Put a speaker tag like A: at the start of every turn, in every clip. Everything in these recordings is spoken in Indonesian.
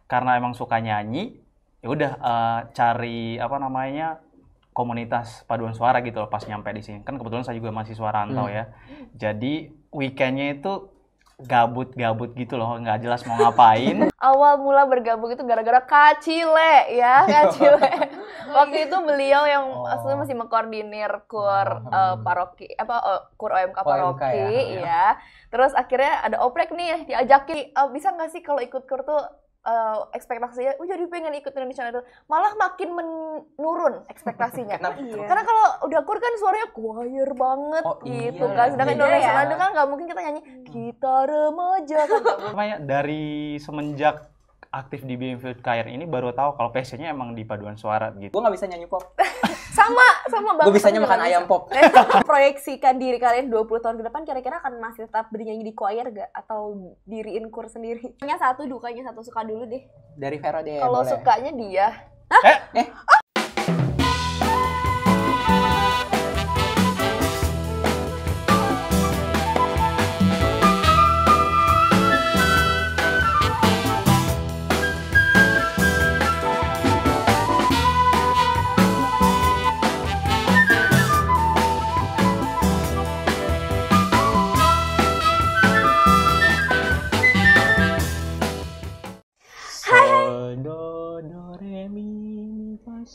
A: Karena emang suka nyanyi, ya udah cari apa namanya komunitas paduan suara gitu loh pas nyampe di sini. Kan kebetulan saya juga mahasiswa rantau ya. Jadi weekendnya itu gabut-gabut gitu loh, nggak jelas mau ngapain.
B: Awal mula bergabung itu gara-gara Kak Cile ya, Kak Cile. Waktu itu beliau yang aslinya masih mengkoordinir kur paroki kur OMK paroki ya. Terus akhirnya ada oprek nih diajakin, bisa nggak sih kalau ikut kur tuh ekspektasinya, jadi pengen ikut Indonesia Idol, malah makin menurun ekspektasinya. Karena kalau udah kur kan suaranya choir banget gitu kan, sedangkan Indonesia Idol kan nggak mungkin kita nyanyi kita remaja kan.
A: Namanya dari semenjak aktif di BM Choir ini baru tahu kalau passionnya emang di paduan suara gitu.
C: Gue nggak bisa nyanyi pop.
B: sama banget.
C: Gue bisanya makan ayam pop.
B: Proyeksikan diri kalian 20 tahun ke depan kira-kira akan masih tetap bernyanyi di choir gak? Atau diriin kur sendiri? Dukanya satu, dukanya satu, suka dulu deh.
C: Dari Vero deh.
B: Kalau sukanya dia.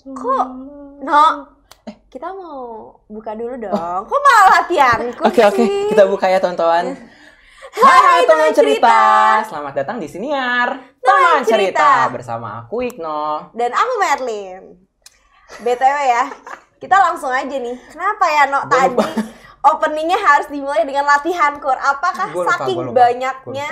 B: Kok, no, kita mau buka dulu dong. Kok malah latihanku
C: Oke, kita buka ya teman-teman. Hai teman cerita, selamat datang di Siniar Teman Cerita bersama aku Igno
B: dan aku Merlin. BTW ya, kita langsung aja nih. Kenapa ya tadi openingnya harus dimulai dengan latihan kur? Apakah saking banyaknya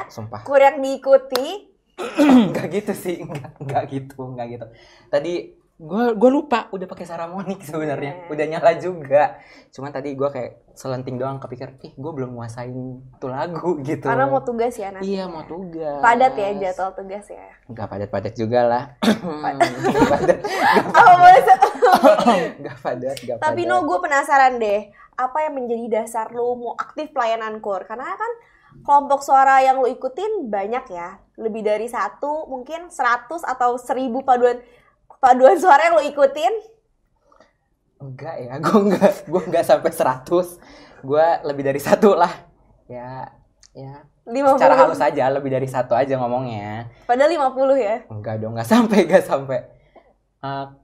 B: kur yang diikuti?
C: Enggak gitu sih, enggak gitu. Tadi gue lupa udah pakai Saramonic sebenarnya, udah nyala juga. Cuman tadi gue kayak selenting doang kepikir, gue belum nguasain tuh lagu gitu.
B: Karena mau tugas ya nanti.
C: Iya, mau tugas.
B: Padat ya jadwal tugas ya.
C: Enggak padat juga lah. Enggak padat.
B: Tapi no, gue penasaran deh, apa yang menjadi dasar lu mau aktif pelayanan kur? Karena kan kelompok suara yang lu ikutin banyak ya, lebih dari 1, mungkin 100 atau 1000 paduan suara yang lo ikutin?
C: Enggak ya, gue enggak sampai 100. Gue lebih dari 1 lah. Ya 50. Secara halus aja, lebih dari 1 aja ngomongnya.
B: Padahal 50 ya?
C: Enggak dong, enggak sampai.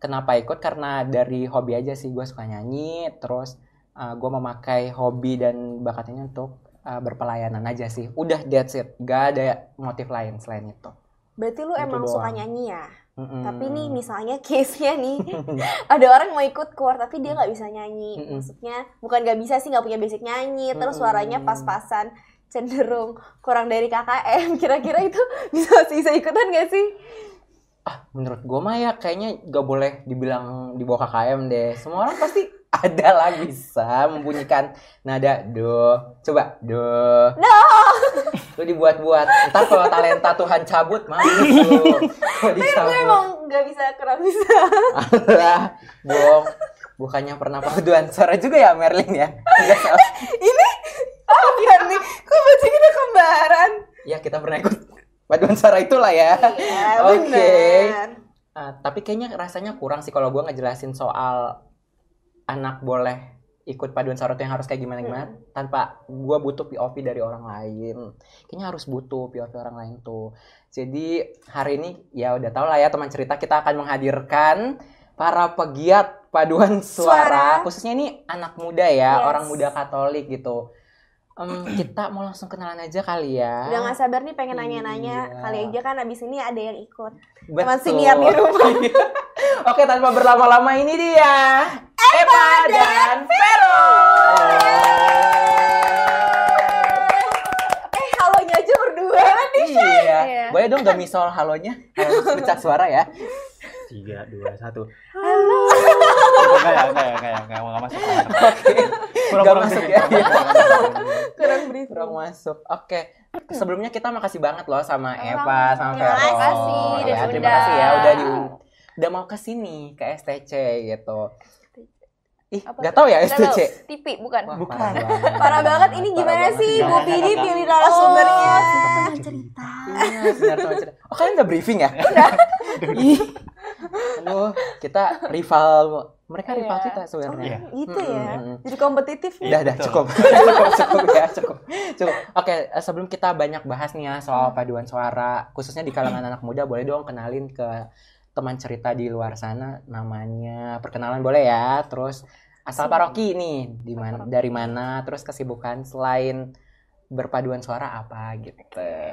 C: Kenapa ikut? Karena dari hobi aja sih, gue suka nyanyi. Terus gue memakai hobi dan bakat ini untuk berpelayanan aja sih. Udah, that's it. Gak ada motif lain selain itu.
B: Berarti lu gitu emang doang. Suka nyanyi ya? Tapi nih misalnya case-nya nih ada orang mau ikut kur tapi dia nggak bisa nyanyi. Maksudnya bukan nggak bisa sih, nggak punya basic nyanyi, terus suaranya pas-pasan, cenderung kurang dari KKM. Kira-kira itu bisa ikutan nggak sih?
C: Menurut gue mah ya kayaknya gak boleh dibilang di bawah KKM deh. Semua orang pasti ada lah bisa membunyikan nada do. Coba do. Lu dibuat-buat. Ntar kalau talenta Tuhan cabut mampus lu.
B: Tapi gue emang gak bisa, kurang bisa.
C: Alah, bohong. Bukannya pernah paduan suara juga ya Merlin ya? Enggak salah.
B: Ini biar nih, kok baca kita kembaran?
C: Ya kita pernah ikut paduan suara itulah ya.
B: Iya,
C: Oke. Tapi kayaknya rasanya kurang sih kalau gue ngejelasin soal anak boleh ikut paduan suara yang harus kayak gimana tanpa gue butuh POV dari orang lain. Kayaknya harus butuh POV orang lain tuh. Jadi hari ini ya udah tau lah ya teman cerita, kita akan menghadirkan para pegiat paduan suara. Khususnya ini anak muda ya, orang muda Katolik gitu. Kita mau langsung kenalan aja kali ya.
B: Udah gak sabar nih pengen nanya-nanya. Kali aja kan abis ini ada yang ikut.
C: Betul.
B: Teman Siniar di rumah.
C: Oke, tanpa berlama-lama ini dia Eva dan Vero.
B: Halonya aja berdua nih.
C: Iya. Boleh dong gak misal halonya? Harus pecah suara ya.
A: 3, 2, 1.
B: Halo.
A: Kayak mau masuk.
C: Oke. Kurang masuk ya.
B: Kurang
C: masuk. Oke. Sebelumnya kita makasih banget loh sama Eva, sama Vero.
B: Terima kasih.
C: Terima kasih ya udah mau kesini ke STC gitu. Ih,
B: Apa
C: nggak
B: tuh?
C: tahu ya
B: Nggak tahu.
C: S2C.
B: TV bukan.
C: Wah,
A: Bukan.
D: Parah banget, ini gimana sih? Bu Pidi pilih narasumbernya. Cerita.
C: Iya, benar teman cerita. Oh, kalian udah briefing ya? Ih. Aduh, kita rival. Mereka rival
B: Iya.
C: kita sebenarnya.
A: Iya.
D: Gitu ya.
C: Mm-mm.
D: Jadi kompetitif nih.
C: Udah,
A: Betul.
C: cukup. Cukup. Oke, sebelum kita banyak bahas nih ya soal paduan suara, khususnya di kalangan anak muda, boleh dong kenalin ke teman cerita di luar sana namanya, perkenalan boleh ya. Terus asal paroki nih, dari mana, terus kesibukan selain berpaduan suara apa gitu.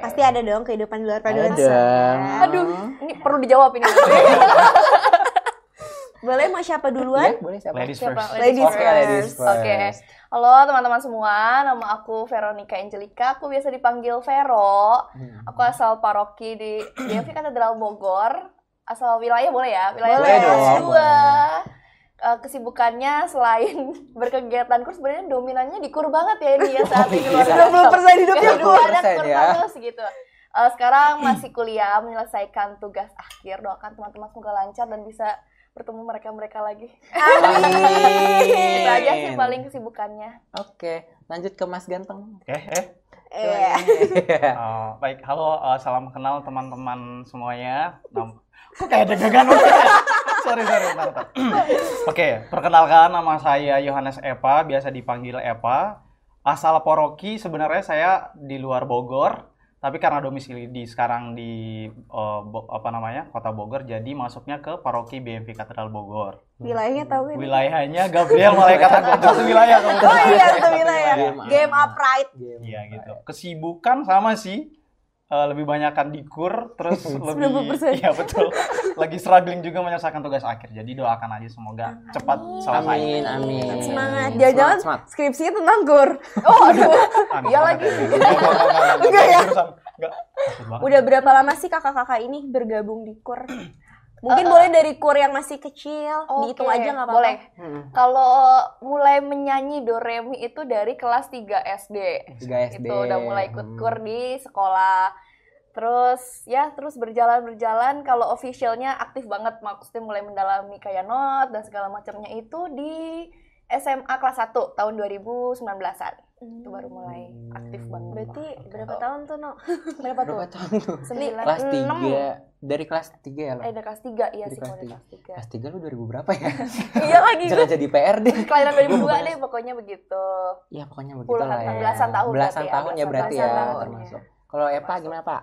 D: Pasti ada dong kehidupan di luar paduan
C: Ada.
D: suara.
B: Aduh, ini perlu dijawab ini.
D: Boleh mau siapa duluan?
C: Iya, boleh siapa?
A: Ladies
B: Siapa?
A: first.
D: Ladies
C: Oke, ladies first.
B: Oke. Halo teman-teman semua, nama aku Veronica Angelica, aku biasa dipanggil Vero. Aku asal paroki di BMV Katedral Bogor. Asal wilayah boleh ya? Wilayah
D: Boleh
B: kelas
C: dong,
B: 2. Kesibukannya selain berkegiatan kur sebenarnya dominannya di kur banget ya ini ya saat ini.
C: Iya.
D: 20% hidupnya
B: kur
D: kur.
B: ada kur
C: ya.
B: terus gitu. Sekarang masih kuliah menyelesaikan tugas akhir. Doakan teman-teman semoga lancar dan bisa bertemu mereka lagi.
D: Amin.
B: Itu aja sih paling kesibukannya.
C: Oke, lanjut ke Mas Ganteng.
D: Iya.
A: Baik, halo, salam kenal teman-teman semuanya. Kok kayak deg-degan? Sorry, bentar. Oke, perkenalkan nama saya Yohanes Epa, biasa dipanggil Epa. Asal paroki sebenarnya saya di luar Bogor, tapi karena domisili sekarang di Kota Bogor, jadi masuknya ke paroki BMV Katedral Bogor.
D: Wilayahnya tahu kan?
A: Wilayahnya Gabriel Malaikat Agung, itu wilayah kamu.
D: Oh iya, itu wilayah.
C: Game
D: Game upright.
A: Iya gitu. Kesibukan sama sih. Lebih banyakkan di kur, terus lebih
D: 90%.
A: iya betul. Lagi struggling juga menyelesaikan tugas akhir. Jadi doakan aja semoga cepat selesai.
C: Amin.
D: Semangat. Jangan-jangan
C: Semangat.
D: skripsinya tentang kur.
B: Oh aduh,
A: Amin,
B: iya
A: semangat
B: lagi.
D: Enggak ya?
A: Enggak. Takut banget.
D: Udah berapa lama sih kakak-kakak ini bergabung di kur? Mungkin boleh dari kur yang masih kecil, dihitung
B: Oke,
D: aja nggak apa-apa.
B: Boleh. Kalau mulai menyanyi do re mi itu dari kelas 3 SD.
C: 3 SD.
B: Itu udah mulai ikut kur di sekolah. Terus berjalan. Kalau officialnya aktif banget, maksudnya mulai mendalami kayak not dan segala macamnya itu di SMA kelas 1 tahun 2019-an. Itu baru mulai aktif banget.
D: Berarti berapa tahun tuh, No?
B: Berapa tuh?
C: Berapa tahun tuh?
B: 9,
C: Kelas
B: 6.
C: 3. Dari kelas 3 ya lo?
B: Dari kelas 3, iya
C: Dari
B: sih
C: kelas
B: kalau dari
C: tiga.
B: kelas 3.
C: Kelas 3 lu 2000 berapa ya?
B: Iya lagi.
C: Jangan jadi PR deh.
B: Kelahiran 2002 deh pokoknya begitu.
C: Ya pokoknya begitu lah ya.
B: Belasan tahun
C: Belasan
B: berarti ya,
C: tahun ya berarti
B: belasan
C: ya
B: tahun,
C: termasuk. Kalau Epa gimana Pak?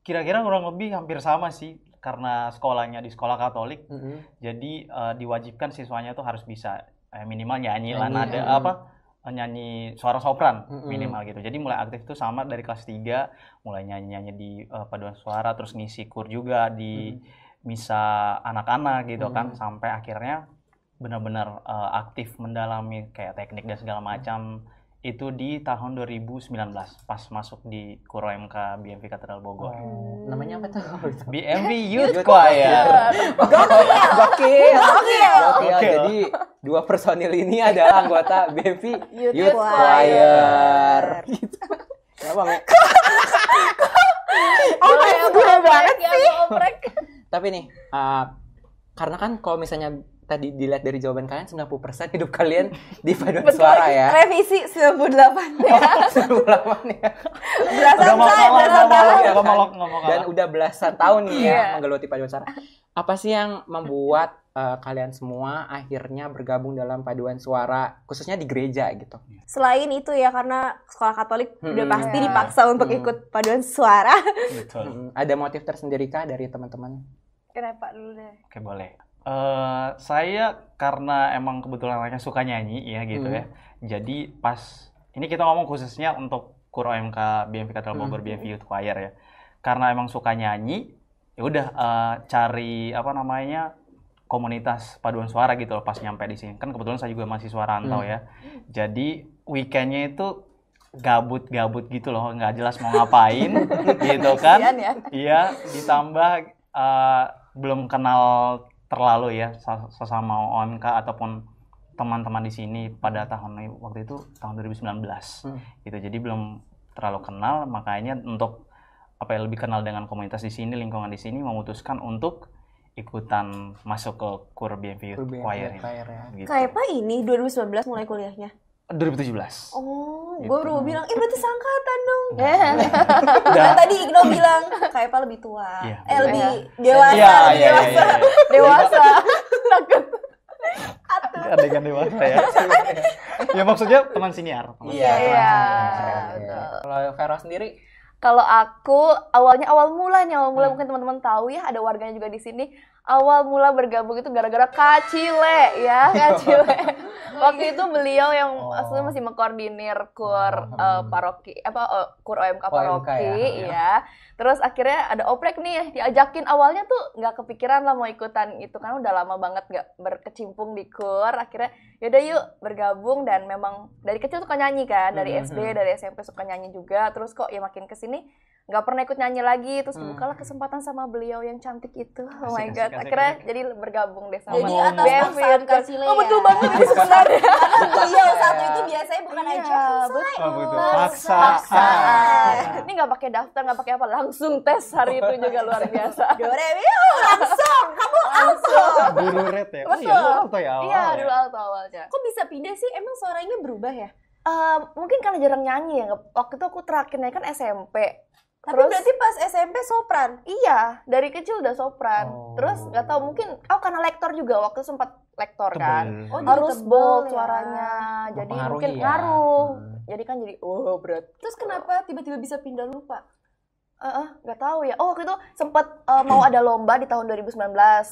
A: Kira-kira kurang lebih hampir sama sih karena sekolahnya di sekolah Katolik. Jadi diwajibkan siswanya tuh harus bisa minimal nyanyi lah,
C: Nyanyi,
A: nada nyanyi suara sopran
C: Mm-mm.
A: minimal gitu. Jadi mulai aktif tuh sama dari kelas 3, mulai nyanyi-nyanyi di paduan suara, terus ngisi kur juga di misa anak-anak gitu kan, sampai akhirnya benar-benar aktif mendalami kayak teknik dan segala macam itu di tahun 2019 pas masuk di Kur OMK BMV Katedral Bogor.
C: Namanya apa tuh?
A: BMV Youth Choir.
C: Gokil.
A: Gokil.
C: Jadi dua personil ini adalah anggota BMV
D: Youth
C: Youth
D: Choir.
C: Choir. Gitu. Kenapa, Mek?
D: gue banget
B: sih.
C: Tapi nih, karena kan kalau misalnya tadi dilihat dari jawaban kalian 90% hidup kalian di paduan suara ya.
D: Revisi 98 ya.
C: 98 ya.
D: Belasan tahun.
C: Dan udah belasan tahun nih ya
B: Iya.
C: menggeluti paduan suara. Apa sih yang membuat kalian semua akhirnya bergabung dalam paduan suara khususnya di gereja gitu?
D: Selain itu ya, karena sekolah Katolik udah pasti
B: Iya.
D: dipaksa untuk ikut paduan suara.
A: Betul.
C: Ada motif tersendiri kah dari teman-teman?
B: Kenapa dulu deh?
A: Oke, boleh. Saya karena emang kebetulan anaknya suka nyanyi ya gitu ya. Jadi pas ini kita ngomong khususnya untuk Kur OMK BMV Katedral Bogor BMV Youth Choir ya. Karena emang suka nyanyi, ya udah cari komunitas paduan suara gitu loh pas nyampe di sini. Kan kebetulan saya juga mahasiswa rantau ya. Jadi weekendnya itu gabut-gabut gitu loh, nggak jelas mau ngapain gitu kan.
B: Kasian ya.
A: Iya, ditambah belum kenal terlalu ya sesama OMK ataupun teman-teman di sini pada waktu itu tahun 2019 gitu. Jadi belum terlalu kenal, makanya untuk lebih kenal dengan komunitas di sini, lingkungan di sini, memutuskan untuk ikutan masuk ke KUR BMV Youth Choir ini.
C: ya.
A: Gitu.
D: Kayak apa ini 2019 mulai kuliahnya?
A: 2017.
D: Oh,
A: Gitu.
D: gue baru bilang, berarti seangkatan dong.
A: Udah.
D: Nah, tadi Igno bilang, kayak apa lebih tua,
A: Iya.
D: lebih dewasa,
A: Iya,
D: lebih
A: iya,
D: dewasa.
A: iya, iya.
B: Dewasa. Takut.
A: Adegan dewasa ya. Ya maksudnya teman siniar. Teman
C: Iya,
A: siniar.
B: Iya,
C: teman-teman.
B: betul.
C: Kalau Vero sendiri,
B: Kalau aku awal mula mungkin teman-teman tahu ya, ada warganya juga di sini. Awal mula bergabung itu gara-gara Kak Cile ya, Kak Cile. Waktu itu beliau yang aslinya masih mengkoordinir KUR paroki KUR OMK paroki ya. Terus akhirnya ada oprek nih, diajakin. Awalnya tuh nggak kepikiran lah mau ikutan itu, kan udah lama banget nggak berkecimpung di KUR. Akhirnya yaudah yuk bergabung, dan memang dari kecil suka nyanyi kan, dari SD, dari SMP suka nyanyi juga. Terus kok ya makin kesini nggak pernah ikut nyanyi lagi, terus dibukalah kesempatan sama beliau yang cantik itu. Oh my god, akhirnya jadi bergabung deh sama
D: Jadi atas
B: BMV
D: paksaan
B: Youth
D: Kak Cile
B: Oh betul
D: ya?
B: banget ini sebenarnya.
D: Karena beliau satu itu biasanya bukan aja
B: Iya, betul.
A: Oh, betul.
B: Paksaan. Ini nggak pakai daftar, nggak pakai apa, langsung tes hari itu juga luar biasa.
D: Doremi langsung, kamu alto.
A: Guru red ya. Oh,
B: Betul.
A: iya, lu alto ya awal.
B: Iya,
A: ya?
B: dulu alto awalnya.
D: Kok bisa pindah sih? Emang suaranya berubah ya?
B: Mungkin karena jarang nyanyi ya. Waktu itu aku terakhirnya kan SMP.
D: Tapi
B: Terus
D: berarti pas SMP sopran.
B: iya, dari kecil udah sopran.
C: Oh.
B: Terus nggak tahu mungkin karena lektor juga, waktu sempat lektor kan.
A: Tebel.
D: Oh, jadi
B: Harus
D: tebel
B: bold
D: ya.
B: suaranya. Jadi
C: Mempengaruhi
B: mungkin
C: ya.
B: ngaruh. Jadi kan jadi berat.
D: Terus kenapa tiba-tiba bisa pindah lupa?
B: Nggak tahu ya. Oh, waktu itu sempat mau ada lomba di tahun 2019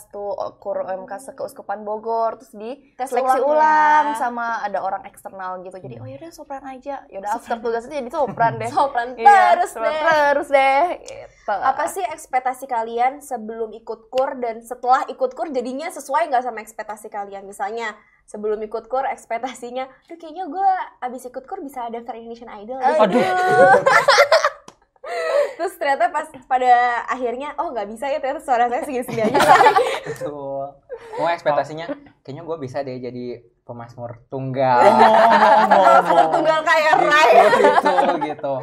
B: tuh KUR OMK Keuskupan Bogor, terus di
D: Tes
B: seleksi
D: ulang
B: ulang
D: ya.
B: sama ada orang eksternal gitu. Jadi oh yaudah sopran aja. Yaudah after tugas itu jadi sopran deh.
D: Sopran
B: Iya,
D: terus
B: sopran
D: deh.
B: terus deh. Gitu.
D: Apa sih ekspektasi kalian sebelum ikut KUR dan setelah ikut KUR jadinya sesuai nggak sama ekspektasi kalian? Misalnya sebelum ikut KUR ekspektasinya, aduh kayaknya gue abis ikut KUR bisa daftar Indonesian Idol.
A: Aduh.
D: Terus ternyata pas pada akhirnya, oh nggak bisa ya, ternyata suara saya segini-segini aja.
C: betul. Oh, ekspektasinya kayaknya gue bisa deh jadi pemazmur tunggal.
D: Tunggal kayak Rai.
C: gitu.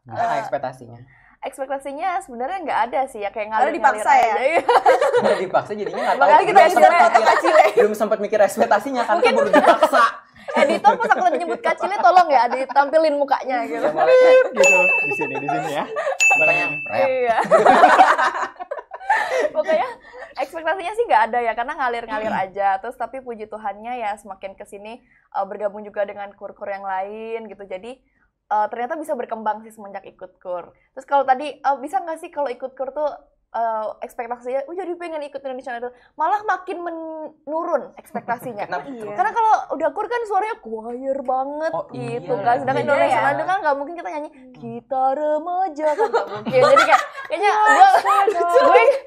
C: Nah, ekspektasinya.
B: Ekspektasinya sebenarnya nggak ada sih ya, kayak
D: Karena
B: ngalir
D: dipaksa ya?
B: Iya.
C: Udah dipaksa jadinya nggak tahu.
B: Makanya kita
C: Belum
B: bisa
C: sempat
B: foto
C: mikir- Belum sempat mikir ekspektasinya kan baru dipaksa.
B: Editor pas aku tadi nyebut kacilnya tolong ya ditampilin mukanya gitu.
C: Ya, boleh.
A: Gitu. Di sini ya.
C: Makanya rap.
B: Iya. Pokoknya ekspektasinya sih nggak ada ya, karena ngalir-ngalir aja. Terus tapi puji Tuhannya ya semakin kesini bergabung juga dengan KUR-KUR yang lain gitu. Jadi ternyata bisa berkembang sih semenjak ikut KUR. Terus kalau tadi bisa nggak sih kalau ikut KUR tuh ekspektasinya, jadi pengen ikut Indonesian Idol, malah makin menurun ekspektasinya.
C: Kenapa?
D: Iya.
B: Karena kalau udah KUR kan suaranya choir banget
C: Oh,
B: gitu
C: iya.
B: kan. Sedangkan
D: Beda
B: Indonesian
D: ya.
B: Idol kan nggak mungkin kita nyanyi kita remaja kan nggak mungkin. Jadi kayaknya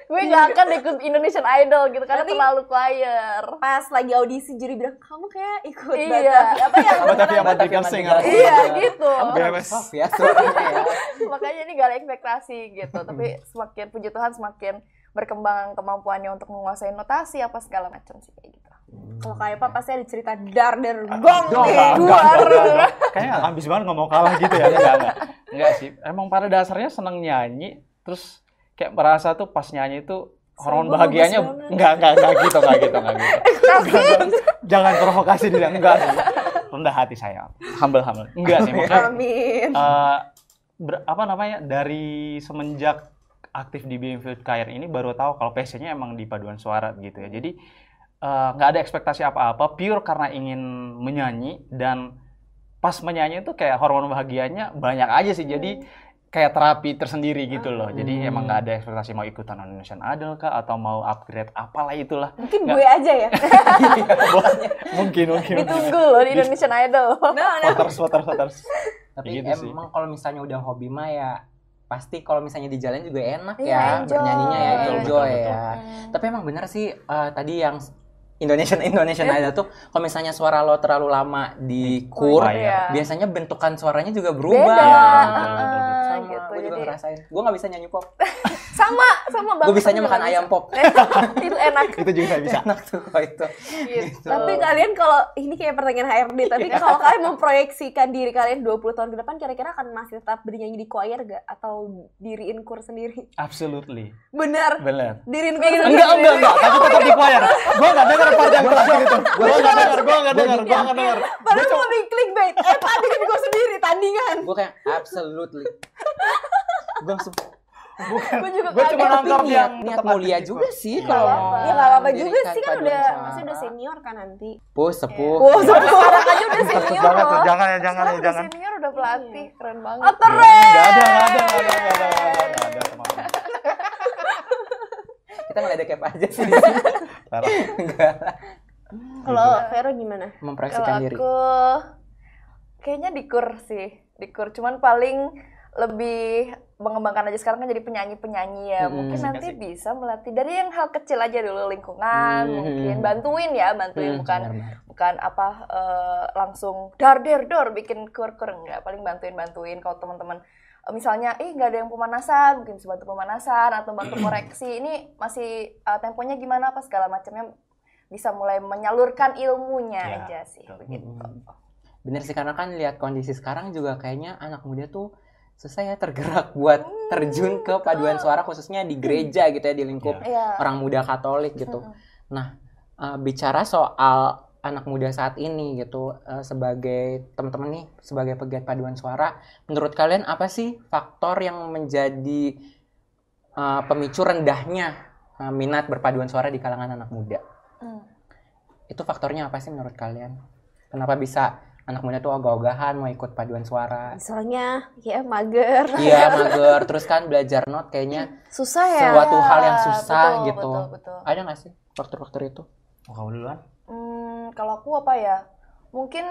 B: gue nggak akan ikut Indonesian Idol gitu karena
D: Berarti-
B: terlalu choir.
D: Pas lagi audisi juri bilang, kamu kayak ikut
B: Iya.
D: Batavi. Apa yang
A: Batavi sama Tika Singer.
B: Iya gitu.
A: BMS.
C: Ya, suaranya ya.
B: Makanya ini gak ada ekspektasi gitu. Tapi semakin puji Tuhan semakin berkembang kemampuannya untuk menguasai notasi apa segala macam sih kayak gitu.
D: Kalau kayak apa pasti ada cerita dar gong
A: Dong,
D: nih.
A: enggak. Kayaknya ambis banget ngomong kalah gitu ya. Enggak sih. Emang pada dasarnya seneng nyanyi, terus kayak merasa tuh pas nyanyi itu hormon
D: Gua
A: bahagianya
D: bagus
A: enggak gitu. Jangan provokasi dia, enggak sih. Rendah hati saya. Humble. Enggak sih, makanya
D: Amin.
A: dari semenjak aktif di BMV Youth Choir ini baru tahu kalau passionnya emang di paduan suara gitu ya. Jadi nggak ada ekspektasi apa-apa, pure karena ingin menyanyi, dan pas menyanyi itu kayak hormon bahagianya banyak aja sih. Jadi kayak terapi tersendiri gitu loh. Jadi emang nggak ada ekspektasi mau ikutan Indonesian Idol kah atau mau upgrade apalah itulah.
D: Mungkin gue aja ya.
A: Mungkin.
B: Ditunggu loh di Indonesian Idol.
A: Voters.
C: Tapi
A: Gitu sih.
C: emang kalau misalnya udah hobi mah ya pasti kalau misalnya di jalan juga enak
B: Iya,
C: ya
B: enjoy.
C: bernyanyinya ya
A: Betul,
C: enjoy
A: betul.
C: ya. Tapi emang bener sih tadi yang Indonesian Idol tuh kalau misalnya suara lo terlalu lama di KUR,
B: Iya.
C: biasanya bentukan suaranya juga berubah.
B: Beda.
A: Betul.
C: Sama,
B: Gitu,
C: gue juga
B: jadi-
C: ngerasain. Gue nggak bisa nyanyi pop.
B: sama sama banget.
C: Gue bisanya makan ayam pop.
B: Itu enak.
A: Itu juga bisa.
C: Enak tuh kalau itu.
B: Gitu.
D: Tapi kalian kalau ini kayak pertanyaan HRD, tapi kalau kalian memproyeksikan diri kalian 20 tahun ke depan, kira-kira akan masih tetap bernyanyi di choir gak? Atau diriin kur sendiri?
A: Absolutely.
D: Bener. Diriin kur sendiri.
A: Enggak. Tapi tetap di choir. Gue nggak dengar part yang terakhir itu. Gue nggak dengar.
D: Padahal mau bikin clickbait. Pak diriin kur sendiri tandingan.
C: Gue kayak absolutely. Gue langsung
A: Gue cuma nangkap yang
C: niat mulia juga sih kalau mau.
D: Ya nggak apa-apa juga
C: mendirikan
D: sih, kan
C: paduan
D: udah
C: suara.
D: masih udah senior kan nanti.
C: Sepuh.
D: Sekarang aja udah senior
A: Banget tuh,
D: loh.
A: jangan.
B: Sekarang udah senior udah pelatih, keren banget.
D: Oh, keren.
A: Nggak ada.
C: Kita ngeliat kayak apa aja sih di sini. Enggak.
D: Kalau Vero gimana?
C: Memproyeksikan
B: Kalau
C: diri.
B: aku kayaknya di kur sih, di kur. Cuman paling lebih mengembangkan aja sekarang kan jadi penyanyi ya. Mungkin nanti
A: Asik.
B: bisa melatih dari yang hal kecil aja dulu, lingkungan, mungkin bantuin bukan apa langsung dar bikin kur enggak, paling bantuin kalau teman-teman misalnya nggak ada yang pemanasan, mungkin bisa bantu pemanasan atau bantu koreksi ini masih temponya gimana apa segala macamnya, bisa mulai menyalurkan ilmunya
A: Ya,
B: aja sih begitu.
C: Bener sih, karena kan lihat kondisi sekarang juga kayaknya anak muda tuh susah ya tergerak buat terjun ke paduan suara, khususnya di gereja gitu ya, di lingkup
B: Iya.
C: orang muda Katolik gitu. Nah, bicara soal anak muda saat ini gitu, sebagai teman-teman nih, sebagai pegiat paduan suara, menurut kalian apa sih faktor yang menjadi pemicu rendahnya minat berpaduan suara di kalangan anak muda? Itu faktornya apa sih menurut kalian? Kenapa bisa anak muda tuh ogah-ogahan mau ikut paduan suara?
D: Misalnya ya mager.
C: Iya, mager, terus kan belajar not kayaknya
D: Susah ya.
C: suatu hal yang susah
B: betul,
C: gitu.
B: betul.
C: Ada nggak sih faktor-faktor itu?
A: Kamu duluan.
B: Kalau aku apa ya? Mungkin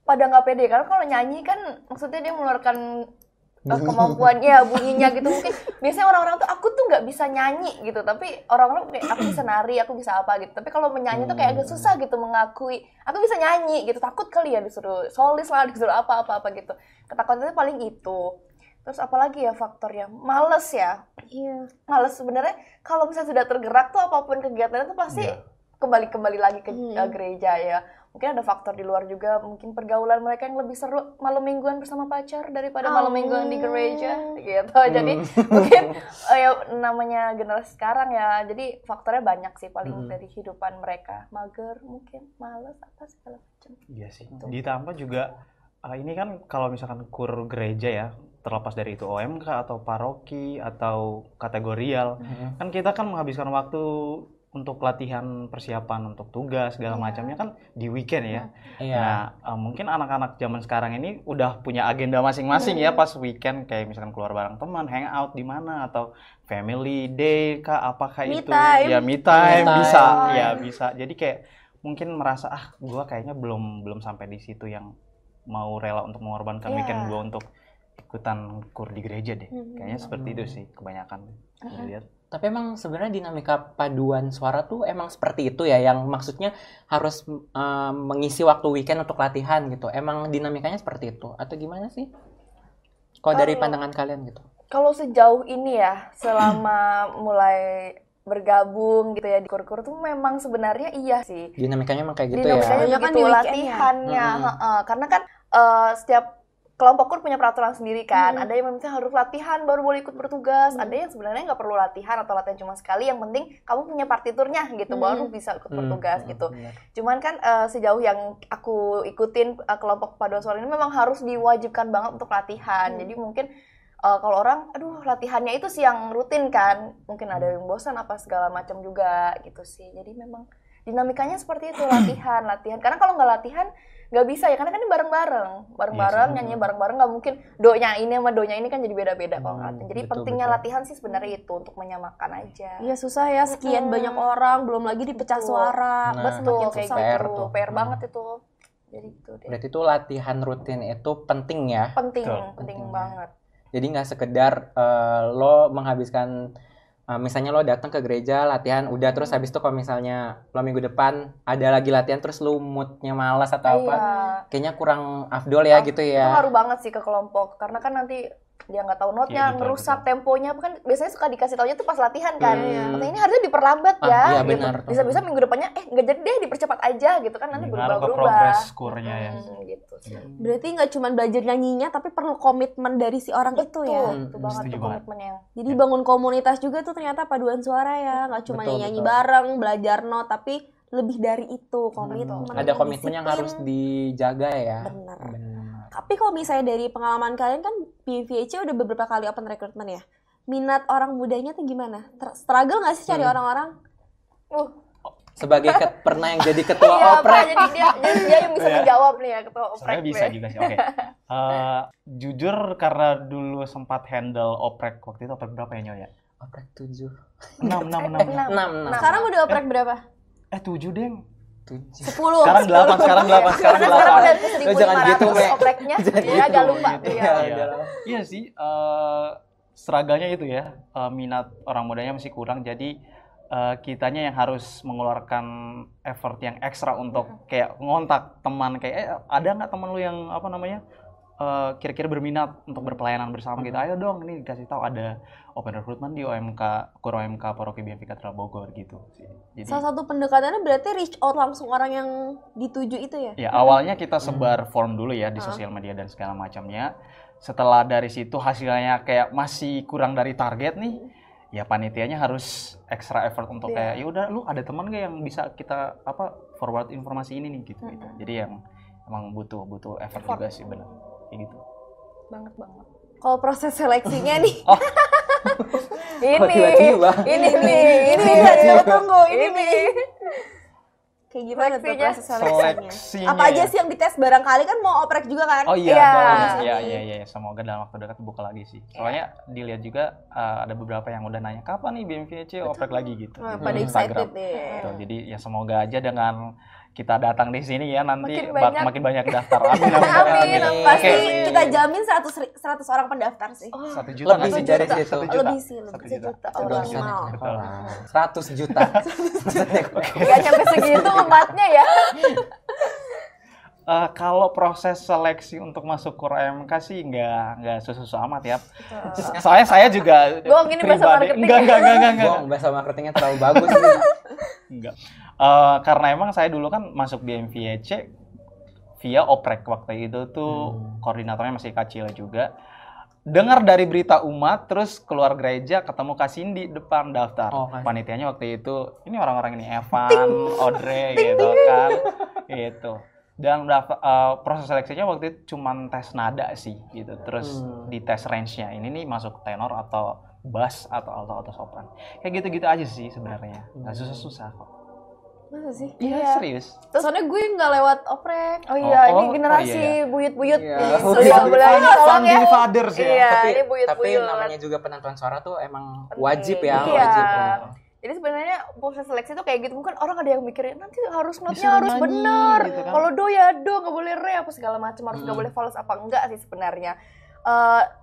B: pada nggak pede, karena kalau nyanyi kan maksudnya dia mengeluarkan kemampuannya, bunyinya gitu. Mungkin biasanya orang-orang tuh aku tuh nggak bisa nyanyi gitu, tapi orang-orang kayak aku bisa nari, aku bisa apa gitu. Tapi kalau menyanyi tuh kayak agak susah gitu mengakui aku bisa nyanyi gitu. Takut kali ya disuruh solis lah, disuruh apa gitu. Ketakutannya paling itu. Terus apalagi ya faktornya? Males ya.
D: Iya.
B: Males sebenarnya. Kalau misalnya sudah tergerak tuh apapun kegiatannya tuh pasti kembali lagi ke gereja ya. Mungkin ada faktor di luar juga, mungkin pergaulan mereka yang lebih seru malam mingguan bersama pacar daripada malam mingguan di gereja gitu. Jadi mungkin ya namanya generasi sekarang ya, jadi faktornya banyak sih paling dari kehidupan mereka. Mager mungkin, males apa segala macam.
A: Iya sih. Ditambah juga ini kan kalau misalkan kur gereja ya, terlepas dari itu OMK atau paroki atau kategorial, kan kita kan menghabiskan waktu untuk latihan persiapan untuk tugas segala macamnya kan di weekend ya. Nah, mungkin anak-anak zaman sekarang ini udah punya agenda masing-masing ya pas weekend, kayak misalkan keluar bareng teman, hangout di mana, atau family day kah, apakah
D: Me
A: itu
D: time.
A: ya me time bisa ya bisa. Jadi kayak mungkin merasa gua kayaknya belum sampai di situ yang mau rela untuk mengorbankan weekend gua untuk ikutan kur di gereja deh. Kayaknya seperti itu sih kebanyakan lihat.
C: Tapi emang sebenarnya dinamika paduan suara tuh emang seperti itu ya, yang maksudnya harus mengisi waktu weekend untuk latihan gitu. Emang dinamikanya seperti itu atau gimana sih? Kalau dari pandangan kalian gitu.
B: Kalau sejauh ini ya, selama mulai bergabung gitu ya di kur-kur tuh memang sebenarnya iya sih.
C: Dinamikanya emang kayak gitu
B: Dinamikanya
C: ya.
D: Kan
B: gitu,
D: di weekend
B: latihannya. Karena kan setiap kelompok kur punya peraturan sendiri kan. Ada yang misalnya harus latihan baru boleh ikut bertugas. Ada yang sebenarnya nggak perlu latihan atau latihan cuma sekali. Yang penting kamu punya partiturnya gitu, baru bisa ikut bertugas gitu. Cuman kan sejauh yang aku ikutin kelompok paduan suara ini memang harus diwajibkan banget untuk latihan. Jadi mungkin kalau orang, latihannya itu sih yang rutin kan. Mungkin ada yang bosan apa segala macam juga gitu sih. Jadi memang dinamikanya seperti itu, latihan. Karena kalau nggak latihan nggak bisa ya, karena kan ini bareng-bareng nyanyi bareng-bareng, nggak mungkin doanya ini sama doanya ini kan jadi beda-beda kalau nggak latihan. Jadi pentingnya latihan sih sebenarnya itu untuk menyamakan aja.
D: Iya susah ya, sekian banyak orang, belum lagi dipecah suara.
B: Betul, kayak
D: susah.
C: PR
B: gitu.
C: tuh.
B: PR banget itu. Jadi gitu deh.
C: Berarti itu latihan rutin itu penting ya.
B: Penting banget.
C: Jadi nggak sekedar lo menghabiskan misalnya lo datang ke gereja latihan udah, terus habis itu kalau misalnya lo minggu depan ada lagi latihan terus lo moodnya malas atau apa, kayaknya kurang afdol ya gitu ya.
B: Itu ngaruh banget sih ke kelompok, karena kan nanti dia nggak tahu notnya,
A: Iya, betul,
B: ngerusak
A: betul.
B: temponya, kan biasanya suka dikasih taunya tuh pas latihan kan.
C: Hmm.
B: Katanya ini harusnya diperlambat ya,
C: Iya,
B: gitu.
C: benar.
B: Bisa-bisa minggu depannya nggak jadi deh, dipercepat aja gitu kan, nanti
A: Ngaruh ke
B: berubah-berubah.
A: progres skornya ya.
B: Gitu sih.
D: Berarti nggak cuma belajar nyanyinya, tapi perlu komitmen dari si orang itu ya.
B: Betul banget
A: Setuju
B: tuh
A: banget.
B: komitmennya.
D: Jadi bangun komunitas juga tuh ternyata paduan suara ya, nggak cuma
C: Betul,
D: nyanyi
C: betul.
D: bareng, belajar not, tapi lebih dari itu komitmen.
C: Ada komitmen yang
D: disiplin.
C: harus dijaga ya.
D: Benar.
C: Benar.
D: Tapi kalau misalnya dari pengalaman kalian kan BVC udah beberapa kali open recruitment ya. Minat orang mudanya tuh gimana? Struggle nggak sih cari orang-orang?
C: Sebagai pernah yang jadi ketua
B: Iya, Pak,
C: oprek.
B: jadi dia yang bisa
A: Iya.
B: menjawab nih ya ketua oprek.
A: Sebenarnya bisa juga sih. Oke. Jujur karena dulu sempat handle oprek waktu itu oprek berapa ya Nyoy ya?
C: Oprek 7.
A: 6.
C: 6.
D: Sekarang udah oprek berapa?
A: 7 deng.
C: 7.
D: 10.
A: Sekarang 8, sekarang 8, sekarang
B: Karena sekarang
A: 8.
B: udah
C: Lu jangan gitu,
B: 1.500
C: Me.
B: opreknya,
C: Jangan
B: dia
C: gitu,
B: agak lupa.
A: gitu.
B: Iya.
A: Iya. Iya sih, struggle-nya itu ya, minat orang mudanya masih kurang, jadi kitanya yang harus mengeluarkan effort yang ekstra untuk kayak ngontak teman, kayak ada nggak teman lu yang apa namanya kira-kira berminat untuk berpelayanan bersama gitu, ayo dong ini dikasih tahu ada open recruitment di OMK Kur OMK Paroki BMP Katedral Bogor gitu sih. Jadi
D: Salah satu pendekatannya berarti reach out langsung orang yang dituju itu ya?
A: ya awalnya kita sebar form dulu ya di sosial media dan segala macamnya. Setelah dari situ hasilnya kayak masih kurang dari target nih, ya panitianya harus extra effort untuk kayak ya udah lu ada teman gak yang bisa kita apa forward informasi ini nih gitu. Jadi yang emang butuh effort juga sih benar kayak gitu.
B: Banget.
D: Kalau proses seleksinya nih,
A: Oh,
C: Kok tiba-tiba?
B: ini
D: kita tunggu ini nih. Kayak gimana tuh
B: Seleksinya?
D: proses seleksinya?
A: Seleksinya
D: Apa aja
A: ya.
D: sih yang dites barangkali kan mau oprek juga kan?
A: Oh
B: Iya.
A: iya, semoga dalam waktu dekat buka lagi sih. Soalnya dilihat juga ada beberapa yang udah nanya kapan nih BMVC oprek lagi gitu.
D: Wah,
A: di
D: pada
A: Instagram.
D: excited deh.
A: Gitu. Jadi ya semoga aja dengan kita datang di sini ya nanti
B: Makin banyak.
A: daftar. Amin.
B: Amin.
D: Pasti
A: Oke.
D: kita jamin 100 orang pendaftar sih.
A: 1 juta
C: Lebih
A: nggak sih?
C: dari situ.
A: 1 juta.
D: Lebih sih,
A: 1
D: lebih
A: juta.
B: Sejuta
C: Gak
B: orang.
C: usah naik
A: Betul.
C: level. 100 juta.
B: Gak nyampe segitu umatnya ya.
A: Kalau proses seleksi untuk masuk Kur AMK sih nggak susah amat ya. Soalnya saya juga
B: Bohong, ini bahasa marketing.
A: Enggak.
C: Bohong, bahasa marketingnya terlalu bagus nih.
A: Enggak. Karena emang saya dulu kan masuk di MVEC via oprek waktu itu tuh koordinatornya masih kecil juga. Dengar dari berita umat, terus keluar gereja ketemu Kak Cindy depan daftar.
C: Oh, Kak.
A: Panitianya waktu itu, ini orang-orang ini Evan, Audrey gitu kan. Gitu. Dan proses seleksinya waktu itu cuman tes nada sih gitu. Terus di tes range-nya ini nih masuk tenor atau bass atau alto atau sopran. Kayak gitu-gitu aja sih sebenarnya. Nggak susah-susah kok.
D: Masa sih?
A: Iya, serius.
D: Soalnya gue nggak lewat oprek.
B: Oh iya,
A: Oh,
B: ini generasi
A: iya.
B: buyut-buyut.
C: Iya.
B: Ini
C: Oh,
B: boleh
C: iya.
B: boleh tolong ya.
A: Founding fathers ya.
B: Iya,
C: tapi,
B: ini buyut-buyut.
C: tapi namanya juga penentuan suara tuh emang
B: Penting.
C: wajib ya,
B: Iya.
C: wajib.
B: Jadi sebenarnya proses seleksi tuh kayak gitu. Mungkin orang ada yang mikirnya nanti harus notnya
A: Disuruh
B: harus
A: nyanyi,
B: bener.
A: gitu kan.
B: Kalau do ya do, nggak boleh re apa segala macam, harus nggak boleh false apa enggak sih sebenarnya.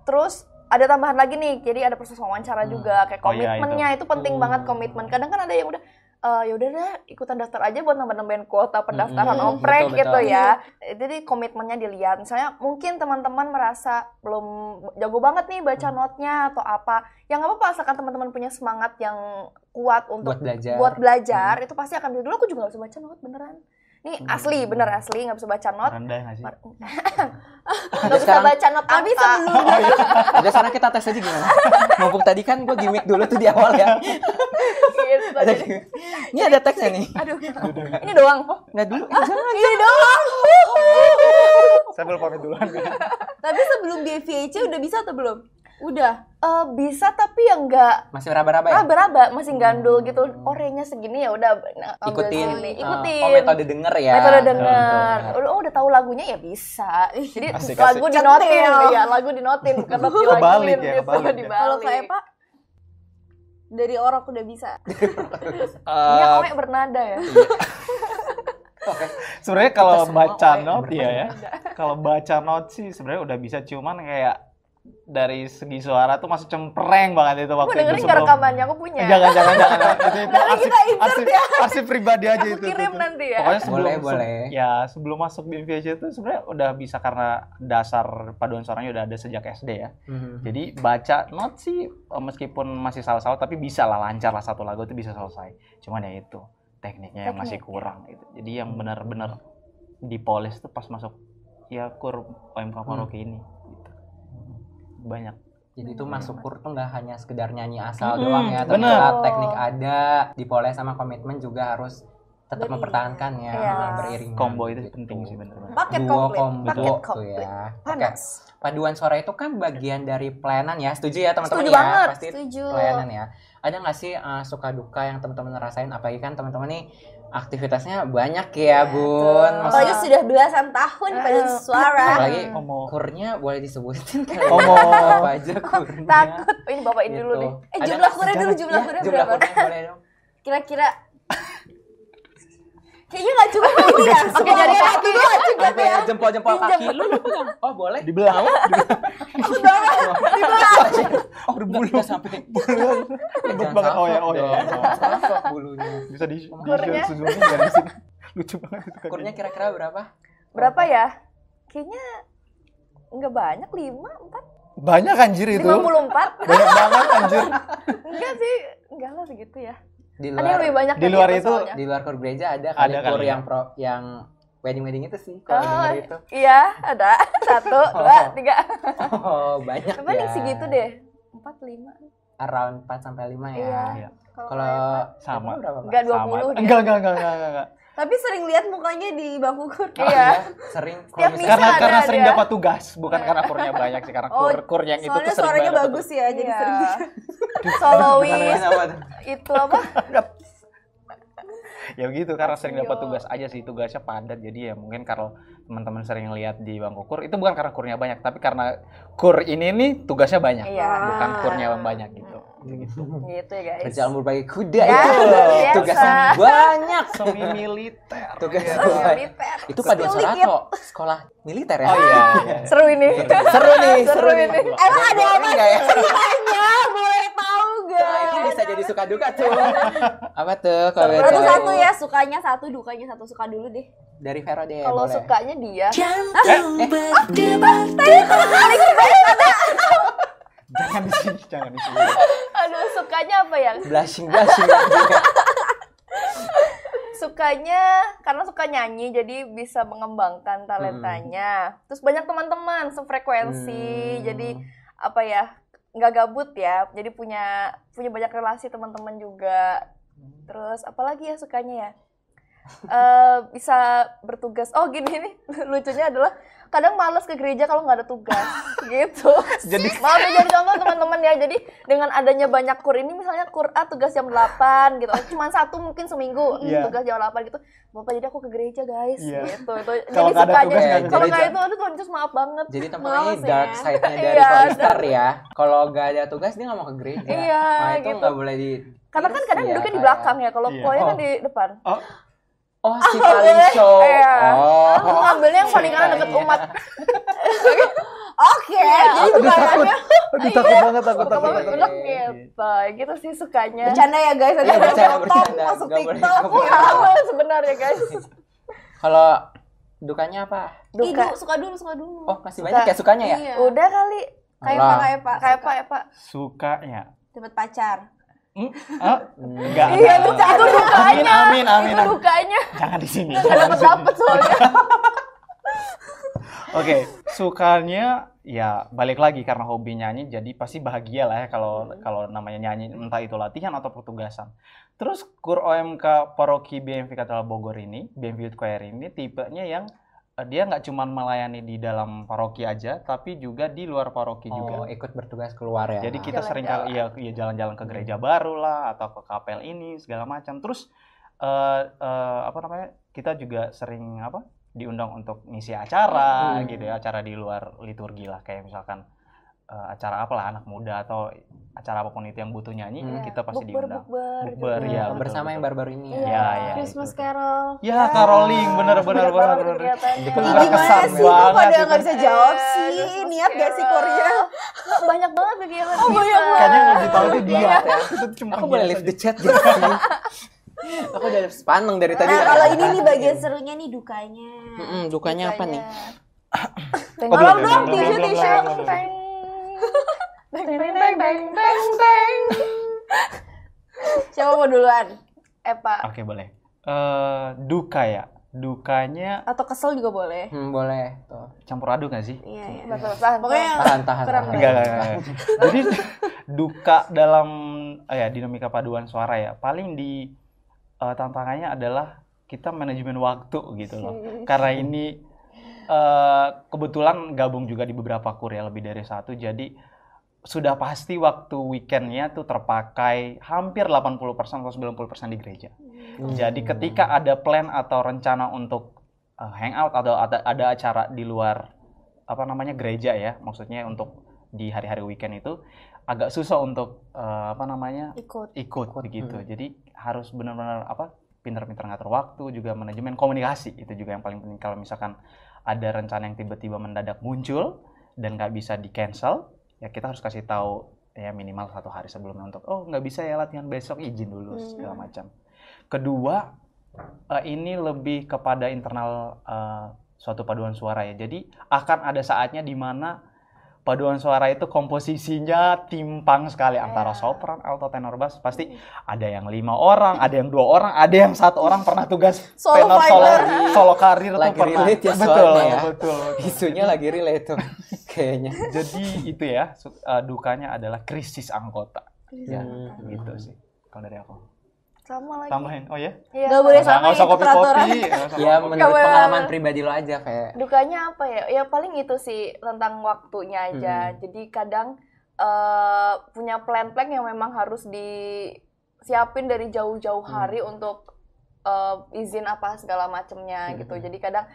B: Terus ada tambahan lagi nih, jadi ada proses wawancara juga kayak
A: Oh iya,
B: komitmennya itu penting banget komitmen. Kadang kan ada yang udah ya udah deh ikutan daftar aja buat nambah-nambahin kuota pendaftaran oprek
C: betul,
B: gitu
C: betul.
B: ya. Jadi komitmennya dilihat. Misalnya mungkin teman-teman merasa belum jago banget nih baca notnya atau apa. Ya nggak apa-apa asalkan teman-teman punya semangat yang kuat untuk
C: Buat belajar.
B: itu pasti akan dulu aku juga nggak bisa baca not beneran. Ini asli, bener asli nggak bisa baca not.
A: Rendah nggak sih?
B: Nggak bisa
C: sekarang-
B: baca not
D: Tapi
B: angka.
D: sebelum
C: Udah sana kita tes aja gimana? Mumpung tadi kan gue gimmick dulu tuh di awal ya.
B: Gitu,
C: Ada
B: jadi-
C: gimmick. Ini ada teksnya nih.
B: Aduh, ini doang.
C: Nggak dulu. Jangan.
B: Ini doang.
A: Saya belum pamit duluan.
D: tapi sebelum BVC udah bisa atau belum? Udah.
B: Bisa tapi yang nggak
C: Masih raba-raba ya?
B: raba-raba, masih gandul gitu. Orenya segini ya udah ambil
C: Ikutin.
B: sini. Ikutin.
C: Oh, metode denger ya.
B: Metode denger.
C: Betul.
B: Oh, udah tahu lagunya ya bisa. Jadi
A: Asik,
B: lagu
A: asik.
B: dinotin,
D: Centil.
B: ya lagu dinotin bukan not
A: Kebalik
B: dilaginin
A: ya,
B: gitu,
A: kebalik ya.
B: dibalik.
D: Kalau kayak Pak dari orok udah bisa.
B: Iya, kayak bernada ya.
A: Sebenarnya kalau
C: Kita semua
A: baca
C: kayak
A: not ya, kalau baca not sih sebenarnya udah bisa, cuman kayak dari segi suara tuh masih cempreng banget itu
B: Aku
A: waktu
B: dengerin
A: itu
B: nggak rekamannya, aku punya.
A: Jangan. Itu
D: Nanti kita insert ya.
A: arsip pribadi aja
B: Aku
A: itu.
B: kirim nanti ya.
A: Pokoknya sebelum
C: Boleh.
A: ya sebelum masuk di MVJ itu sebenarnya udah bisa karena dasar paduan suaranya udah ada sejak SD ya. Jadi baca not sih meskipun masih salah-salah tapi bisa lah lancar lah satu lagu itu bisa selesai. Cuman ya itu tekniknya yang masih kurang gitu. Jadi yang benar-benar dipolis tuh pas masuk ya kur OMK Paroki ini gitu. Banyak.
C: Jadi itu masuk kur tuh nggak hanya sekedar nyanyi asal doang ya,
A: bener.
C: ternyata teknik ada, dipoles sama komitmen juga harus tetap
D: Beriringan.
C: mempertahankan ya,
B: Iya.
C: beriringan.
A: Combo itu
C: gitu.
A: penting sih bener-bener.
D: Paket
C: Duo
D: komplit.
C: combo
D: Paket
C: tuh
D: komplit.
C: ya. Oke.
D: Panas.
C: Paduan suara itu kan bagian dari pelayanan ya, setuju ya teman-teman
B: Setuju
C: ya?
B: banget,
C: Pasti
D: setuju.
C: pelayanan ya. Ada nggak sih suka duka yang teman-teman rasain? Apalagi kan teman-teman nih aktivitasnya banyak ya, Bun.
D: Apalagi sudah belasan tahun paduan suara.
C: Apalagi
A: Ngomong.
C: kurnya boleh disebutin kali.
A: Ngomong.
C: Apa aja kurnya.
B: Takut. Ini bawain dulu
C: Gitu.
B: deh.
C: Ada
D: Jumlah
C: nggak
D: kurnya
C: sejarah?
D: dulu, jumlah
C: Iya,
D: kurnya
C: jumlah
D: berapa?
C: kurnya boleh dong.
D: Kira-kira kayaknya nggak cukup ini ya.
B: Oke, jadi
D: kaki gue nggak cukup
C: Sampai
D: ya.
C: jempol-jempol kaki lu pegang. Oh, boleh.
A: Dibelah.
C: Oh, berbulu sampai
A: Ribet banget. Oh ya.
C: Salfok bulunya.
A: Bisa di
B: Kurnya.
A: sejumlah dari sini. Lucu banget itu kakinya.
C: Kurnya kira-kira berapa?
B: Berapa ya? Kayaknya nggak banyak, 5, 4.
A: Banyak anjir itu.
B: 54.
A: Banyak banget anjir.
B: Enggak sih, enggak lah segitu ya.
C: Di
B: Ada yang lebih
C: luar
B: banyak
A: di
B: dari
A: luar
B: itu
A: itu
B: soalnya.
C: di luar kur gereja ada
A: Ada
C: kali
A: kali
C: kur
A: ya.
C: yang wedding itu sih kalau denger itu.
B: Iya, ada. 1, 2, 3.
C: Oh, banyak
B: Paling
C: ya.
B: segitu deh. 4, 5.
C: Around 4 sampai 5 ya.
B: Iya.
C: Kalau
A: Sama.
C: berapa, Pak?
B: Enggak
A: Sama.
B: 20 dia.
A: Enggak.
D: Tapi sering lihat mukanya di bangku kur.
C: Oh,
B: Iya.
C: sering
B: Setiap
C: kalau
B: misa
C: misalnya
A: Karena
B: ada
A: sering
B: dia.
A: dapat tugas, bukan karena kurnya banyak sih, karena
D: Oh,
A: kur yang itu tuh
D: Soalnya
A: sering
D: suaranya
A: banget dapat
D: bagus ya, jadi
B: Iya.
D: sering.
B: Solois
C: apa tuh?
B: itu apa?
A: ya begitu karena sering dapat
B: Yo.
A: tugas aja sih, tugasnya padat. Jadi ya mungkin kalau teman-teman sering lihat di bangku kur itu bukan karena kurnya banyak, tapi karena kur ini nih tugasnya banyak,
B: Iya.
A: bukan kurnya yang banyak gitu.
B: Gitu ya guys.
C: Berjalan berbagi kuda
B: Ya,
C: itu
B: biasa.
C: tugas yang banyak.
A: Semi militer.
C: Tugas
A: Iya.
C: yang banyak.
B: Militer.
C: Itu paduan suara atau sekolah militer ya?
A: Oh iya.
B: Seru ini.
C: Seru nih, seru nih.
B: ini.
D: Emang ada apa
C: enggak ya?
D: ceritanya? Boleh tahu
C: Nah,
D: gak?
C: itu bisa jadi suka duka tuh. Apa tuh kalau boleh
D: Berarti
C: tahu?
D: satu ya, sukanya satu, dukanya satu. Suka dulu deh.
C: Dari Vero deh.
B: Kalau
C: boleh.
B: sukanya dia.
A: Jangan di sini.
B: Aduh, sukanya apa ya?
C: blushing.
B: Sukanya karena suka nyanyi jadi bisa mengembangkan talentanya. Terus banyak teman-teman sefrekuensi. Jadi apa ya? Nggak gabut ya. Jadi punya banyak relasi teman-teman juga. Terus apalagi ya sukanya ya? Bisa bertugas. Oh gini nih, lucunya adalah kadang malas ke gereja kalau nggak ada tugas gitu.
A: Jadi
B: Mau jadi contoh teman-teman ya. Jadi dengan adanya banyak kur ini, misalnya kur A tugas jam 8 gitu. Cuma satu mungkin seminggu
A: Iya.
B: tugas jam 8 gitu. Bapak jadi aku ke gereja guys
A: Iya.
B: gitu. Itu
A: Kalau nggak ada
B: sukanya.
A: tugas nggak ke
B: Kalau
C: gereja.
B: nggak itu aduh Tuhan Yesus maaf banget.
C: Jadi teman-teman
B: Males
C: ini dark
B: ya.
C: side-nya dari
B: Iya,
C: Koristar ya. Kalau nggak ada tugas dia nggak mau ke gereja.
B: Iya,
C: Nah, itu
B: gitu.
C: nggak boleh di.
B: Karena kan kadang
C: Iya,
B: duduknya di
C: kayak-
B: belakang ya. Kalau
A: Iya.
B: kuliah kan
C: Oh.
B: di depan.
C: Oh, si paling show.
B: Iya.
C: Oh.
B: Aku ngambilnya yang paling kanan deket umat.
D: Oke, jadi
A: Aduh takut.
D: sukanya
A: Aduh takut banget, takut.
B: Udah gitu. Gitu sih sukanya.
D: bercanda ya guys, ada
C: Iya,
D: yang
C: bercanda,
D: potong
C: bercanda.
D: masuk
C: Nggak boleh,
D: TikTok.
C: nggak boleh.
B: Ya, sebenarnya guys.
C: Kalau dukanya apa?
B: Duka.
D: Suka dulu, suka dulu.
C: Oh, masih banyak ya sukanya ya?
D: Iya.
B: Udah kali.
D: Kayak
C: Allah.
D: apa, kayak Pak?
B: Kayak apa ya Pak?
A: Sukanya.
D: Dapat pacar.
A: Enggak.
B: Iya, itu dukanya.
A: Amin.
B: Itu dukanya.
A: Jangan di sini.
B: Nggak dapet soalnya.
A: Oke, sukanya ya balik lagi karena hobi nyanyi, jadi pasti bahagia lah ya kalau namanya nyanyi, entah itu latihan atau pertugasan. Terus kur OMK Paroki BMV Katedral Bogor ini, BMV Youth Choir ini tipenya yang dia nggak cuma melayani di dalam paroki aja, tapi juga di luar paroki
C: Oh,
A: juga.
C: ikut bertugas keluar ya.
A: Jadi kita sering
B: Jalan-jalan.
A: kali ya jalan-jalan ke gereja baru lah atau ke kapel ini segala macam. Terus apa namanya? Kita juga sering diundang untuk ngisi acara gitu ya, acara di luar liturgi lah, kayak misalkan acara apalah anak muda atau acara apapun itu yang butuh nyanyi, kita pasti
B: Bukber,
A: diundang.
B: bukber
A: Bukber,
B: juga.
A: ya,
C: bersama
A: betul,
C: yang
A: betul.
C: baru-baru ini ya.
A: Iya, iya.
D: Christmas
A: itu.
D: Carol.
A: Ya, caroling, bener.
B: Banyak banget kegiatannya.
C: Itu
D: Ih,
A: Berkesan
D: gimana sih? Kok
A: banget
D: pada
A: itu.
D: nggak bisa jawab
B: Iya,
D: sih?
B: Christmas
D: Niat gak sih
B: Carol.
D: Korea?
B: Banyak banget kegiatan
D: Oh,
B: kita.
D: banyak banget.
A: Kayaknya yang lebih tahu itu dia.
C: Banget ya.
A: Itu cuma
C: Aku boleh
A: biasa
C: leave the chat gitu. Aku udah sepaneng dari tadi.
D: Nah, kalau ini nih bagian serunya nih dukanya.
C: Dukanya apa nih?
B: Teng-
A: Oh,
D: Tolong
A: belum,
D: dong,
A: belum,
D: tisu,
A: belum,
D: tisu.
A: belum, belum.
B: Teng. Teng, teng, teng, teng, teng, teng.
D: Siapa mau duluan?
B: Pak.
A: Oke, boleh. Duka ya. Dukanya
D: Atau kesel juga boleh.
C: Boleh. Tuh.
A: campur aduk nggak sih?
D: Iya, iya.
B: Betul, tahan.
D: Pokoknya
C: Tahan.
D: kurang
A: Enggak. Jadi duka dalam ya dinamika paduan suara ya. Paling di tantangannya adalah kita manajemen waktu gitu loh. Karena ini kebetulan gabung juga di beberapa kur ya, lebih dari satu. Jadi sudah pasti waktu weekendnya tuh terpakai hampir 80% atau 90% di gereja. Jadi ketika ada plan atau rencana untuk hangout atau ada acara di luar apa namanya gereja ya, maksudnya untuk di hari-hari weekend itu agak susah untuk apa namanya ikut begitu. Jadi harus benar-benar pintar-pintar ngatur waktu, juga manajemen komunikasi itu juga yang paling penting. Kalau misalkan ada rencana yang tiba-tiba mendadak muncul dan nggak bisa di cancel, ya kita harus kasih tahu ya minimal 1 hari sebelumnya untuk nggak bisa ya latihan besok, izin dulu segala macam. Kedua, ini lebih kepada internal suatu paduan suara ya. Jadi akan ada saatnya di mana paduan suara itu komposisinya timpang sekali antara sopran, alto, tenor, bass. Pasti ada yang 5 orang, ada yang 2 orang, ada yang 1 orang pernah tugas tenor solo karir
C: lagi
A: tuh pernah.
C: relate ya
A: Betul,
C: soalnya ya.
A: betul.
C: Isunya lagi relate tuh kayaknya.
A: Jadi itu ya dukanya adalah krisis anggota. Ya, gitu sih kalau dari aku.
B: Sama lagi.
A: Tambahin, oh ya?
B: Iya,
D: Nggak boleh sama
A: Nggak usah
D: itu
A: kopi-kopi.
D: peraturan.
A: nggak usah
C: Ya
A: kopi-kopi.
C: menurut
B: Kawan.
C: pengalaman pribadi lo aja kayak
B: Dukanya apa ya? Ya paling itu sih tentang waktunya aja. Jadi kadang punya plan-plan yang memang harus disiapin dari jauh-jauh hari untuk izin apa segala macemnya gitu. Jadi kadang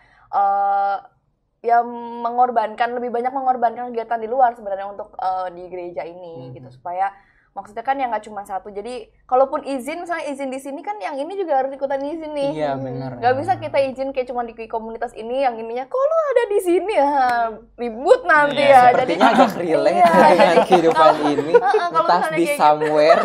B: ya lebih banyak mengorbankan kegiatan di luar sebenarnya untuk di gereja ini gitu, supaya maksudnya kan yang nggak cuma satu. Jadi kalaupun izin, misalnya izin di sini kan yang ini juga harus ikutan izin nih.
C: iya benar.
B: Nggak bisa kita izin kayak cuma di komunitas ini, yang ininya kok lu ada di sini ya, ribut nanti ya. Jadi
C: Sepertinya agak relate
B: Iya,
C: dengan kehidupan ini.
B: kalau
C: Entah
B: misalnya
C: di
B: kayak
C: somewhere.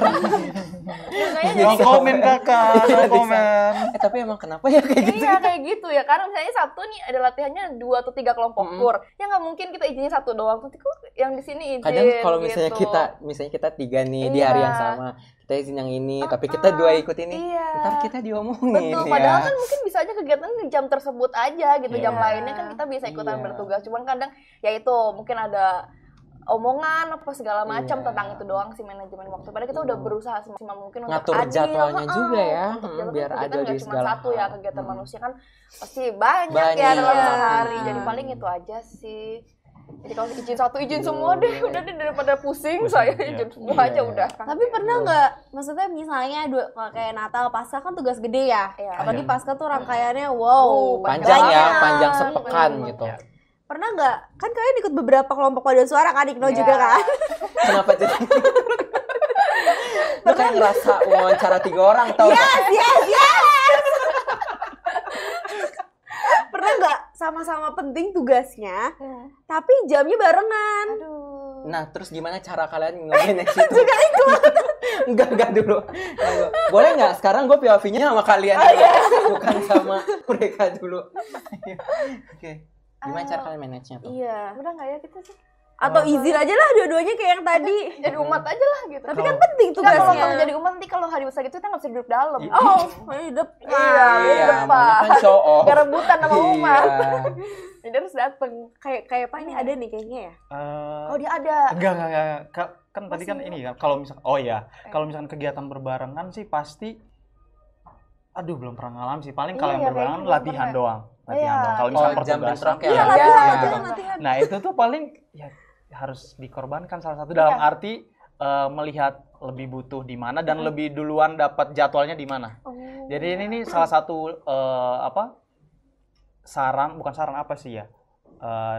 B: makanya
A: No
B: jadi
A: komen kakak, no komen.
C: Tapi emang kenapa ya kayak gitu?
B: iya kayak gitu ya, karena misalnya Sabtu nih ada latihannya 2 atau 3 kelompok kur, ya nggak mungkin kita izinnya 1 doang, nanti kok yang di sini izin.
C: Kadang kalau misalnya
B: gitu.
C: kita 3 nih di hari yang sama, kita izin yang ini, tapi kita 2 ikut ini,
B: Iya.
C: ntar kita diomongin
B: Betul,
C: ya.
B: padahal kan mungkin bisa aja kegiatan di jam tersebut aja gitu, jam
A: Iya.
B: lainnya kan kita bisa ikutan
C: Iya.
B: bertugas. Cuman kadang ya itu mungkin ada omongan apa segala macam
C: Iya.
B: tentang itu doang sih, manajemen waktu. Padahal kita udah berusaha semaksimal mungkin untuk
C: Ngatur
B: adil,
C: jadwalnya juga ya,
B: untuk jadwal
C: biar
B: kan kegiatan
C: adil di
B: nggak cuma
C: segala
B: satu ya,
C: hal.
B: kegiatan manusia kan pasti banyak ya
C: Banyak.
B: dalam sehari.
C: Hmm.
B: Jadi paling itu aja sih. Jadi kalau izin satu izin semua deh, udah deh daripada pusing saya izin semua
C: Iya.
B: aja udah.
D: Tapi pernah nggak, maksudnya misalnya kayak Natal, Paskah kan tugas gede ya.
B: Iya.
D: Apalagi
A: Iya.
D: Paskah tuh rangkaiannya wow,
C: Panjang ya,
D: banyak.
C: panjang sepekan
B: Bener.
C: gitu.
A: Iya.
D: Pernah nggak? Kan kalian ikut beberapa kelompok paduan suara kan, Ikno
B: Iya.
D: juga kan?
C: Kenapa jadi? Lu kayak ngerasa wawancara 3 orang tau gak?
D: Yes. Pernah nggak sama-sama penting tugasnya, tapi jamnya barengan?
B: Aduh.
C: Nah, terus gimana cara kalian nge-manage itu? Juga ikut. Enggak dulu. Boleh nggak? Sekarang gue POV-nya sama kalian, bukan sama mereka dulu. Oke. Gimana cara kalian manage-nya tuh?
B: Iya, udah nggak ya kita sih?
D: Atau izin aja lah dua-duanya kayak yang tadi.
B: Jadi umat aja lah gitu.
D: Tapi kan penting
B: Nggak, kalau
D: tugasnya.
B: jadi umat nanti kalau hari besar gitu kita nggak bisa duduk dalam.
D: Oh, hidup.
B: Iya,
C: Iya,
B: depan.
C: maunya kan show off.
B: Gak rebutan sama umat.
C: Iya.
B: Jadi harus dateng.
D: Kayak Pak ini ada nih kayaknya ya.
B: Oh dia ada.
A: Enggak. Kan tadi kan ini kan kalau misalkan kalau misalkan kegiatan berbarengan sih pasti belum pernah ngalamin sih. Paling kalau
B: Iya,
A: yang berbarengan
B: kayaknya belum
A: latihan
B: pernah.
A: doang. Latihan
B: Iya.
A: doang. Kalau misalkan
C: jam
A: pertugasan.
C: bentrok ya?
D: Iya,
C: Iya,
D: latihan.
A: Nah, itu tuh paling ya harus dikorbankan salah satu dalam arti melihat lebih butuh di mana dan lebih duluan dapat jadwalnya di mana.
B: Oh.
A: Jadi ini salah satu bukan saran apa sih ya?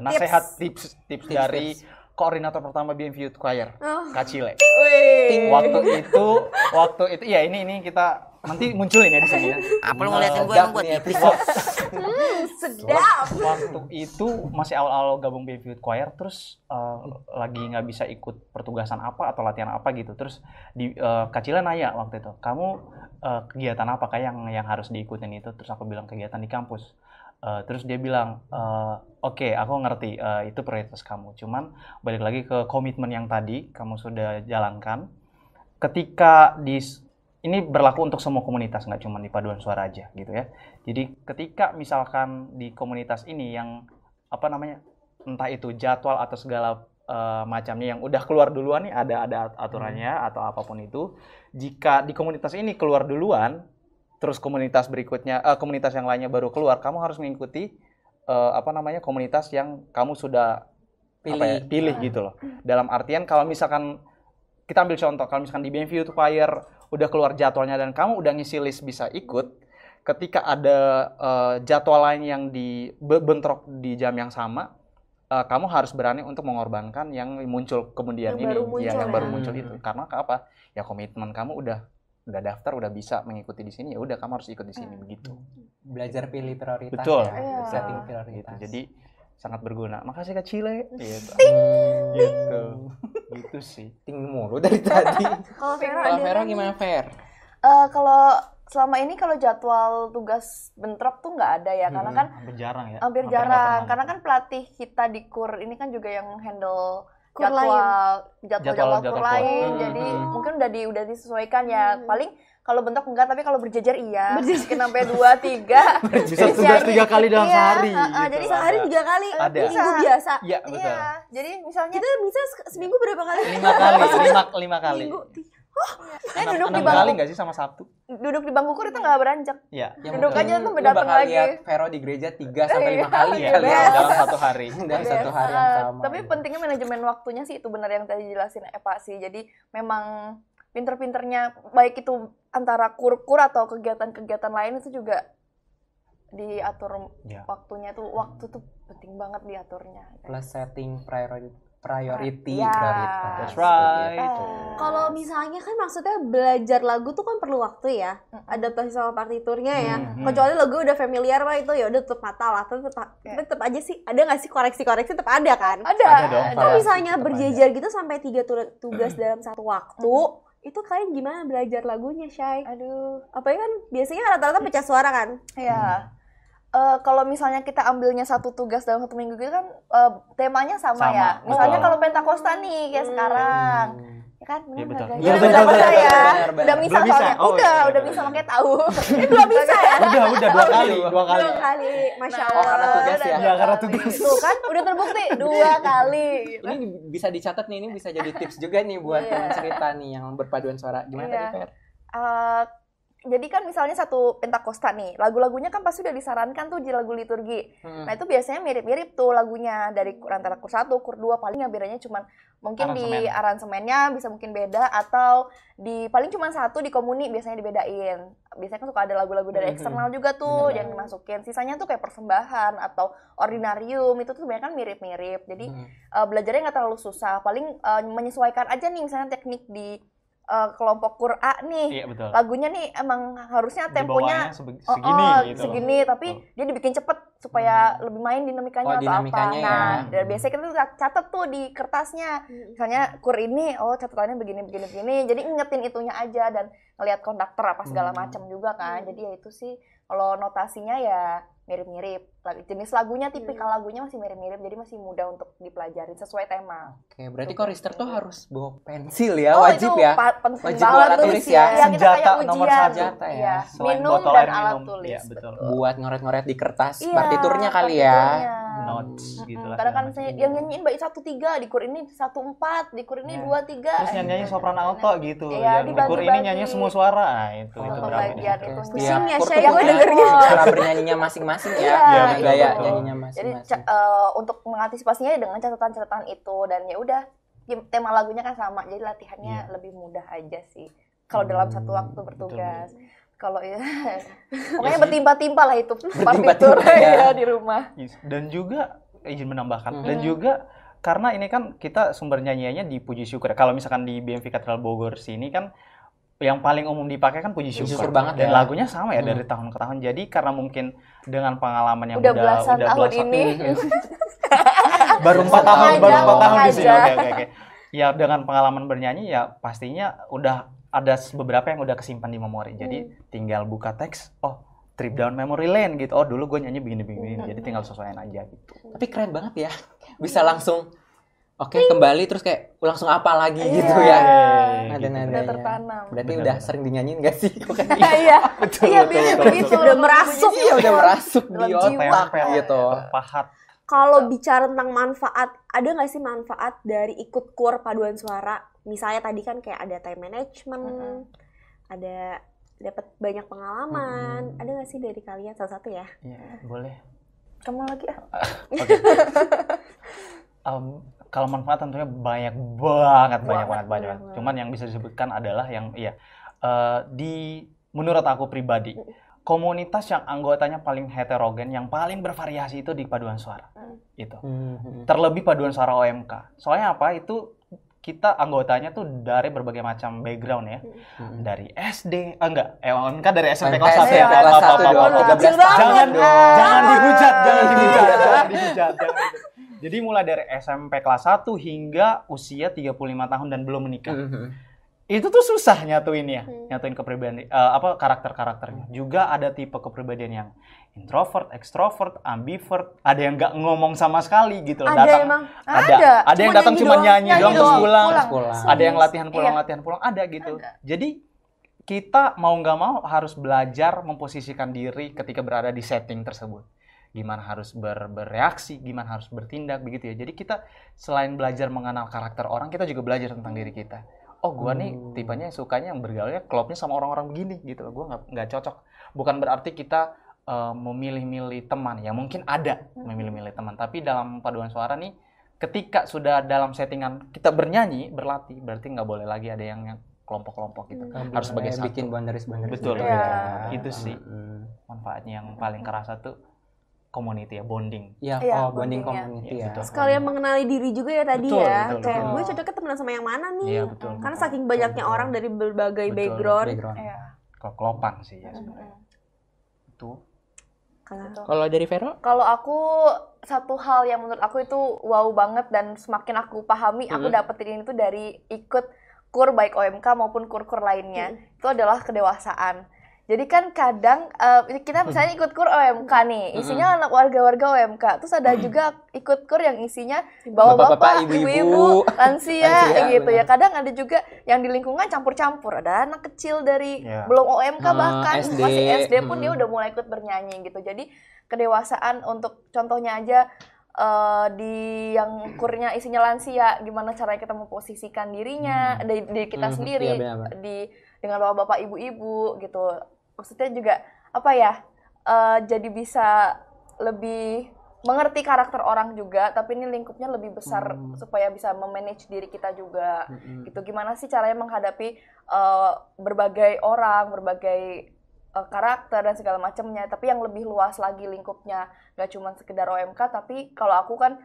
A: Nasihat tips dari koordinator pertama BMV Youth Choir, Kak Cile.
D: Wih.
A: Waktu itu ya ini kita nanti munculin ya di sini ya.
E: Apa lu ngeliatin gue emang buat itu?
D: Sedap.
A: Waktu itu masih awal-awal gabung BMV Youth Choir, terus lagi nggak bisa ikut pertugasan apa atau latihan apa gitu. Terus Kak Cile nanya waktu itu, kamu kegiatan apa kayak yang harus diikutin itu? Terus aku bilang kegiatan di kampus. Terus dia bilang, oke, aku ngerti itu prioritas kamu. Cuman balik lagi ke komitmen yang tadi kamu sudah jalankan. Ketika ini berlaku untuk semua komunitas, nggak cuma di paduan suara aja gitu ya. Jadi ketika misalkan di komunitas ini yang apa namanya, entah itu jadwal atau segala macamnya yang udah keluar duluan nih, ada aturannya atau apapun itu. Jika di komunitas ini keluar duluan, terus komunitas berikutnya, komunitas yang lainnya baru keluar, kamu harus mengikuti komunitas yang kamu sudah pilih gitu loh. Dalam artian kalau misalkan kita ambil contoh, kalau misalkan di BMV Youth Choir udah keluar jadwalnya dan kamu udah ngisi list bisa ikut, ketika ada jadwal lain yang bentrok di jam yang sama, kamu harus berani untuk mengorbankan yang muncul kemudian yang baru muncul itu. Karena apa? Ya komitmen kamu udah daftar, udah bisa mengikuti di sini, ya udah kamu harus ikut di sini begitu.
C: Belajar pilih prioritas.
A: Betul.
C: Ya. Setting prioritas.
A: Gitu. Jadi sangat berguna. Makasih Kak Cile. Gitu. Gitu sih.
C: Ting mulu dari tadi.
D: Kalau
C: Kalau Vero gimana, Ver?
B: Kalau selama ini kalau jadwal tugas bentrok tuh nggak ada ya, karena kan
A: Hampir jarang ya.
B: hampir
A: nggak
B: jarang,
A: pernah.
B: karena kan pelatih kita di KUR ini kan juga yang handle
D: KUR
B: jadwal
A: jadwal
B: KUR lain,
A: KUR.
B: jadi mungkin udah disesuaikan ya. Paling kalau bentrok enggak, tapi kalau berjejer iya. Mungkin sampai 2-3.
A: Bisa tugas 3 kali dalam sehari. Gitu.
B: Jadi
D: sehari 3 kali.
A: Ada.
D: Minggu biasa.
A: Iya, betul.
B: Iya, jadi misalnya
D: Kita bisa seminggu berapa kali?
A: 5 kali.
D: Minggu.
B: duduk di
A: 6 kali
B: bangku,
A: nggak sih sama Sabtu?
B: duduk di bangku KUR itu nggak beranjak.
A: Iya.
B: Duduk aja tuh
C: lu
B: datang
C: bakal
B: lagi.
C: lihat Vero di gereja 3-5 kali
A: Iya,
C: kali ya.
A: dalam satu hari.
C: Dalam satu hari yang sama.
B: Tapi pentingnya manajemen waktunya sih, itu benar yang tadi jelasin Eva sih. Jadi memang pinter-pinternya baik itu antara KUR atau kegiatan-kegiatan lain itu juga diatur
A: Ya.
B: waktunya tuh. Waktu tuh penting banget diaturnya.
C: Plus setting priority
B: Ya.
C: prioritas.
A: That's right.
B: Gitu.
D: Kalau misalnya kan maksudnya belajar lagu tuh kan perlu waktu ya, adaptasi sama partiturnya ya. Kecuali lagu udah familiar mah itu ya udah tetap mata lah, tetap aja sih. Ada nggak sih koreksi-koreksi tetap ada kan?
B: Ada
A: dong.
D: Kalau
A: Ada.
D: misalnya
A: Tetap
D: berjejer gitu sampai 3 tugas dalam satu waktu, itu kalian gimana belajar lagunya, Shay?
B: Aduh,
D: Apalagi kan biasanya rata-rata pecah suara kan?
B: ya. Kalau misalnya kita ambilnya satu tugas dalam 1 minggu gitu kan, temanya sama
A: Sama,
B: ya. Misalnya
A: betul.
B: kalau Pentakosta nih kayak sekarang. Ya kan,
A: Iya, betul.
B: benar
A: Iya,
B: benar
A: betul,
B: ya.
C: benar.
B: Udah bisa
A: Belum bisa.
B: soalnya.
A: Oh, iya,
B: Udah
A: iya.
B: bisa makanya tahu.
D: Dua bisa ya?
A: Udah 2 kali. 2 kali.
D: 2 kali, Masya
B: Nah,
D: Allah.
C: karena tugas ya?
A: Iya, karena tugas.
B: Tuh kan, udah terbukti 2 kali. Gitu.
C: Ini bisa dicatat nih, ini bisa jadi tips juga nih buat
B: Iya.
C: teman cerita nih yang berpaduan suara. Gimana
B: Iya.
C: tadi, Ver?
B: Jadi kan misalnya satu Pentakosta nih, lagu-lagunya kan pasti udah disarankan tuh di lagu liturgi. Nah itu biasanya mirip-mirip tuh lagunya dari antara KUR 1, KUR 2, paling yang bedanya cuman mungkin di aransemennya bisa mungkin beda, atau di paling cuma satu di komuni biasanya dibedain. Biasanya kan suka ada lagu-lagu dari eksternal juga tuh yang dimasukin. Sisanya tuh kayak persembahan atau ordinarium, itu tuh sebenarnya kan mirip-mirip. Jadi belajarnya nggak terlalu susah, paling menyesuaikan aja nih misalnya teknik di kelompok KUR A nih,
A: Iya, betul.
B: lagunya nih emang harusnya
A: Di
B: temponya
A: bawahnya segini gitu.
B: segini, tapi dia dibikin cepet supaya lebih main dinamikanya atau
C: dinamikanya
B: apa. Nah,
C: ya.
B: dan biasanya kita tuh catet tuh di kertasnya, misalnya KUR ini, catatannya begini, jadi ingetin itunya aja dan ngelihat konduktor apa segala macam juga kan. Jadi ya itu sih, kalau notasinya ya mirip-mirip, jenis lagunya, tipikal lagunya masih mirip-mirip, jadi masih mudah untuk dipelajari sesuai tema.
C: Oke, berarti chorister tuh harus bawa pensil ya, wajib
B: itu
C: ya.
B: penting
C: Wajib
B: banget
C: buat
B: tuh
C: tulis
B: sih.
C: ya.
B: Ya, kita kayak
A: Senjata nomor
B: ujian.
C: senjata ya.
B: Iya.
A: Selain
B: Minum
A: botol
B: dan
A: air
B: alat
A: minum.
B: tulis.
A: Iya, betul.
C: Buat ngoret-ngoret di kertas
B: Iya,
C: partiturnya kali ya.
B: partiturnya.
A: Notes gitu lah.
B: Karena kan
A: segala
B: saya
A: macam.
B: yang nyanyiin bait 1-3, di KUR ini 1-4, di KUR ini 2-3.
A: Terus nyanyinya sopran alto gitu.
B: Iya,
A: yang di KUR ini
B: dibagi-bagi.
A: nyanyi semua suara. Nah, itu berapa
B: pembagian
A: di situ.
B: itu.
D: Pusing ya,
C: Kur
D: Shay,
C: tuh
D: gue
C: punya
D: dengernya.
C: cara bernyanyinya masing-masing ya.
B: Iya,
C: Punya
A: betul,
C: gaya
A: betul.
C: nyanyinya
B: Jadi
C: masing-masing.
B: untuk mengantisipasinya dengan catatan-catatan itu, dan ya udah tema lagunya kan sama, jadi latihannya lebih mudah aja sih. Kalau dalam satu waktu bertugas. Kalau ya pokoknya bertimpa-timpa lah itu partitur
C: Bertimpa-timpa, ya.
B: ya di rumah.
A: Dan juga izin menambahkan dan juga karena ini kan kita sumber nyanyiannya di Puji Syukur. Kalau misalkan di BMV Katedral Bogor sini kan yang paling umum dipakai kan Puji Syukur.
C: Banget
A: Dan
C: ya.
A: lagunya sama ya dari tahun ke tahun. Jadi karena mungkin dengan pengalaman yang
B: Udah belasan tahun ini.
A: baru 4 tahun di sini.
B: aja.
A: Oke. Ya dengan pengalaman bernyanyi ya pastinya udah ada beberapa yang udah kesimpan di memori. Jadi tinggal buka teks, oh trip down memory lane gitu. Oh dulu gue nyanyi begini. Jadi tinggal sesuaiin aja gitu.
C: Tapi keren banget ya. Bisa langsung kembali terus kayak langsung apa lagi gitu ya. Nada-nadanya.
B: Udah tertanam.
C: Berarti udah sering dinyanyiin gak sih?
B: Iya. Iya, begitu.
D: Udah merasuk.
C: Iya, udah merasuk di
B: Dalam jiwa.
C: otak gitu.
A: Pahat.
D: Kalau bicara tentang manfaat, ada nggak sih manfaat dari ikut kur paduan suara? Misalnya tadi kan kayak ada time management, ada dapat banyak pengalaman. Ada nggak sih dari kalian salah satu ya?
A: Iya, boleh.
B: Kamu lagi ya?
A: Oke. Kalau manfaat tentunya banyak banget. Cuman yang bisa disebutkan adalah yang menurut aku pribadi, komunitas yang anggotanya paling heterogen, yang paling bervariasi itu di paduan suara. Itu. Terlebih paduan suara OMK. Soalnya apa? Itu kita anggotanya tuh dari berbagai macam background ya. Dari SD, OMK dari SMP kelas 1 ya. Jangan dihujat. Jadi mulai dari SMP kelas 1 hingga usia 35 tahun dan belum menikah. Itu tuh susah nyatuin kepribadian karakter-karakternya. Juga ada tipe kepribadian yang introvert, extrovert, ambivert, ada yang nggak ngomong sama sekali gitu loh. Ada yang datang cuma nyanyi doang terus pulang. Ada yang latihan pulang, ada gitu. Jadi kita mau nggak mau harus belajar memposisikan diri ketika berada di setting tersebut. Gimana harus bereaksi, gimana harus bertindak begitu ya. Jadi kita selain belajar mengenal karakter orang, kita juga belajar tentang diri kita. Oh, gua nih tipenya sukanya yang bergaulnya klopnya sama orang-orang begini gitu loh. Gua nggak cocok. Bukan berarti kita memilih-milih teman. Ya mungkin ada memilih-milih teman, tapi dalam paduan suara nih ketika sudah dalam settingan kita bernyanyi, berlatih, berarti nggak boleh lagi ada yang kelompok-kelompok gitu. Harus sebagai satu.
C: Bikin boundaries.
A: Betul.
B: Ya.
A: Itu sih manfaatnya yang paling kerasa tuh community ya, bonding.
C: Iya,
B: bonding
C: bonding community ya.
A: Betul.
D: Sekalian mengenali diri juga ya tadi
A: Betul,
D: ya.
A: betul,
D: Kayak
A: betul.
D: gue cocoknya temenan sama yang mana nih?
A: Iya, betul.
D: Karena saking banyaknya orang dari berbagai background.
B: Iya.
A: Kelopan sih ya sebenarnya. Itu.
C: Kalau dari Vero?
B: Kalau aku satu hal yang menurut aku itu wow banget dan semakin aku pahami, aku dapetin ini tuh dari ikut kur baik OMK maupun kur-kur lainnya. Itu adalah kedewasaan. Jadi kan kadang kita misalnya ikut kur OMK nih, isinya anak warga-warga OMK. Terus ada juga ikut kur yang isinya bapak-bapak, ibu-ibu, lansia gitu ya. Kadang ada juga yang di lingkungan campur-campur. Ada anak kecil dari belum OMK bahkan
C: SD.
B: masih SD pun dia udah mulai ikut bernyanyi gitu. Jadi kedewasaan untuk contohnya aja di yang kurnya isinya lansia, gimana caranya kita memposisikan dirinya, di kita sendiri, dengan bapak-bapak ibu-ibu gitu. Maksudnya juga apa ya, jadi bisa lebih mengerti karakter orang juga, tapi ini lingkupnya lebih besar supaya bisa memanage diri kita juga gitu. Gimana sih caranya menghadapi berbagai orang, berbagai karakter dan segala macamnya, tapi yang lebih luas lagi lingkupnya, nggak cuma sekedar OMK. Tapi kalau aku kan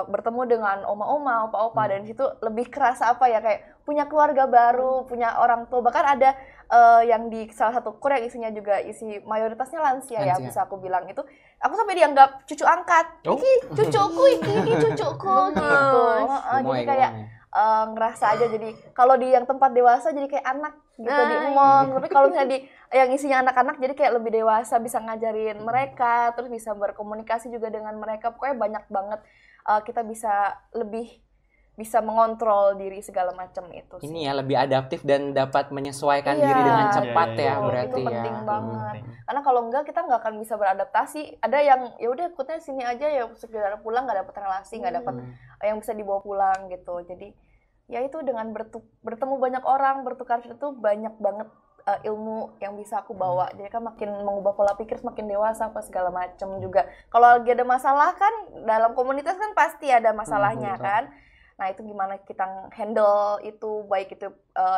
B: bertemu dengan oma-oma, opa-opa, dan di situ lebih kerasa apa ya, kayak punya keluarga baru, punya orang tua. Bahkan ada yang di salah satu kur yang isinya juga mayoritasnya lansia ya, bisa aku bilang itu. Aku sampai dianggap cucu angkat, iki cucuku, iki cucuku gitu. Jadi kayak ngerasa aja, jadi kalau di yang tempat dewasa jadi kayak anak gitu, diemong. Tapi kalau misalnya di yang isinya anak-anak jadi kayak lebih dewasa, bisa ngajarin mereka, terus bisa berkomunikasi juga dengan mereka. Pokoknya banyak banget kita bisa mengontrol diri segala macam itu sih.
C: Ini ya lebih adaptif dan dapat menyesuaikan diri dengan cepat ya berarti
B: itu
C: ya.
B: penting banget. Karena kalau enggak kita nggak akan bisa beradaptasi. Ada yang ya udah ikutnya sini aja ya, sekedar pulang nggak dapat relasi, nggak dapat yang bisa dibawa pulang gitu. Jadi ya itu dengan bertemu banyak orang, bertukar itu banyak banget ilmu yang bisa aku bawa. Jadi kan makin mengubah pola pikir, semakin dewasa apa segala macam juga. Kalau lagi ada masalah kan dalam komunitas kan pasti ada masalahnya kan. Nah itu gimana kita handle itu, baik itu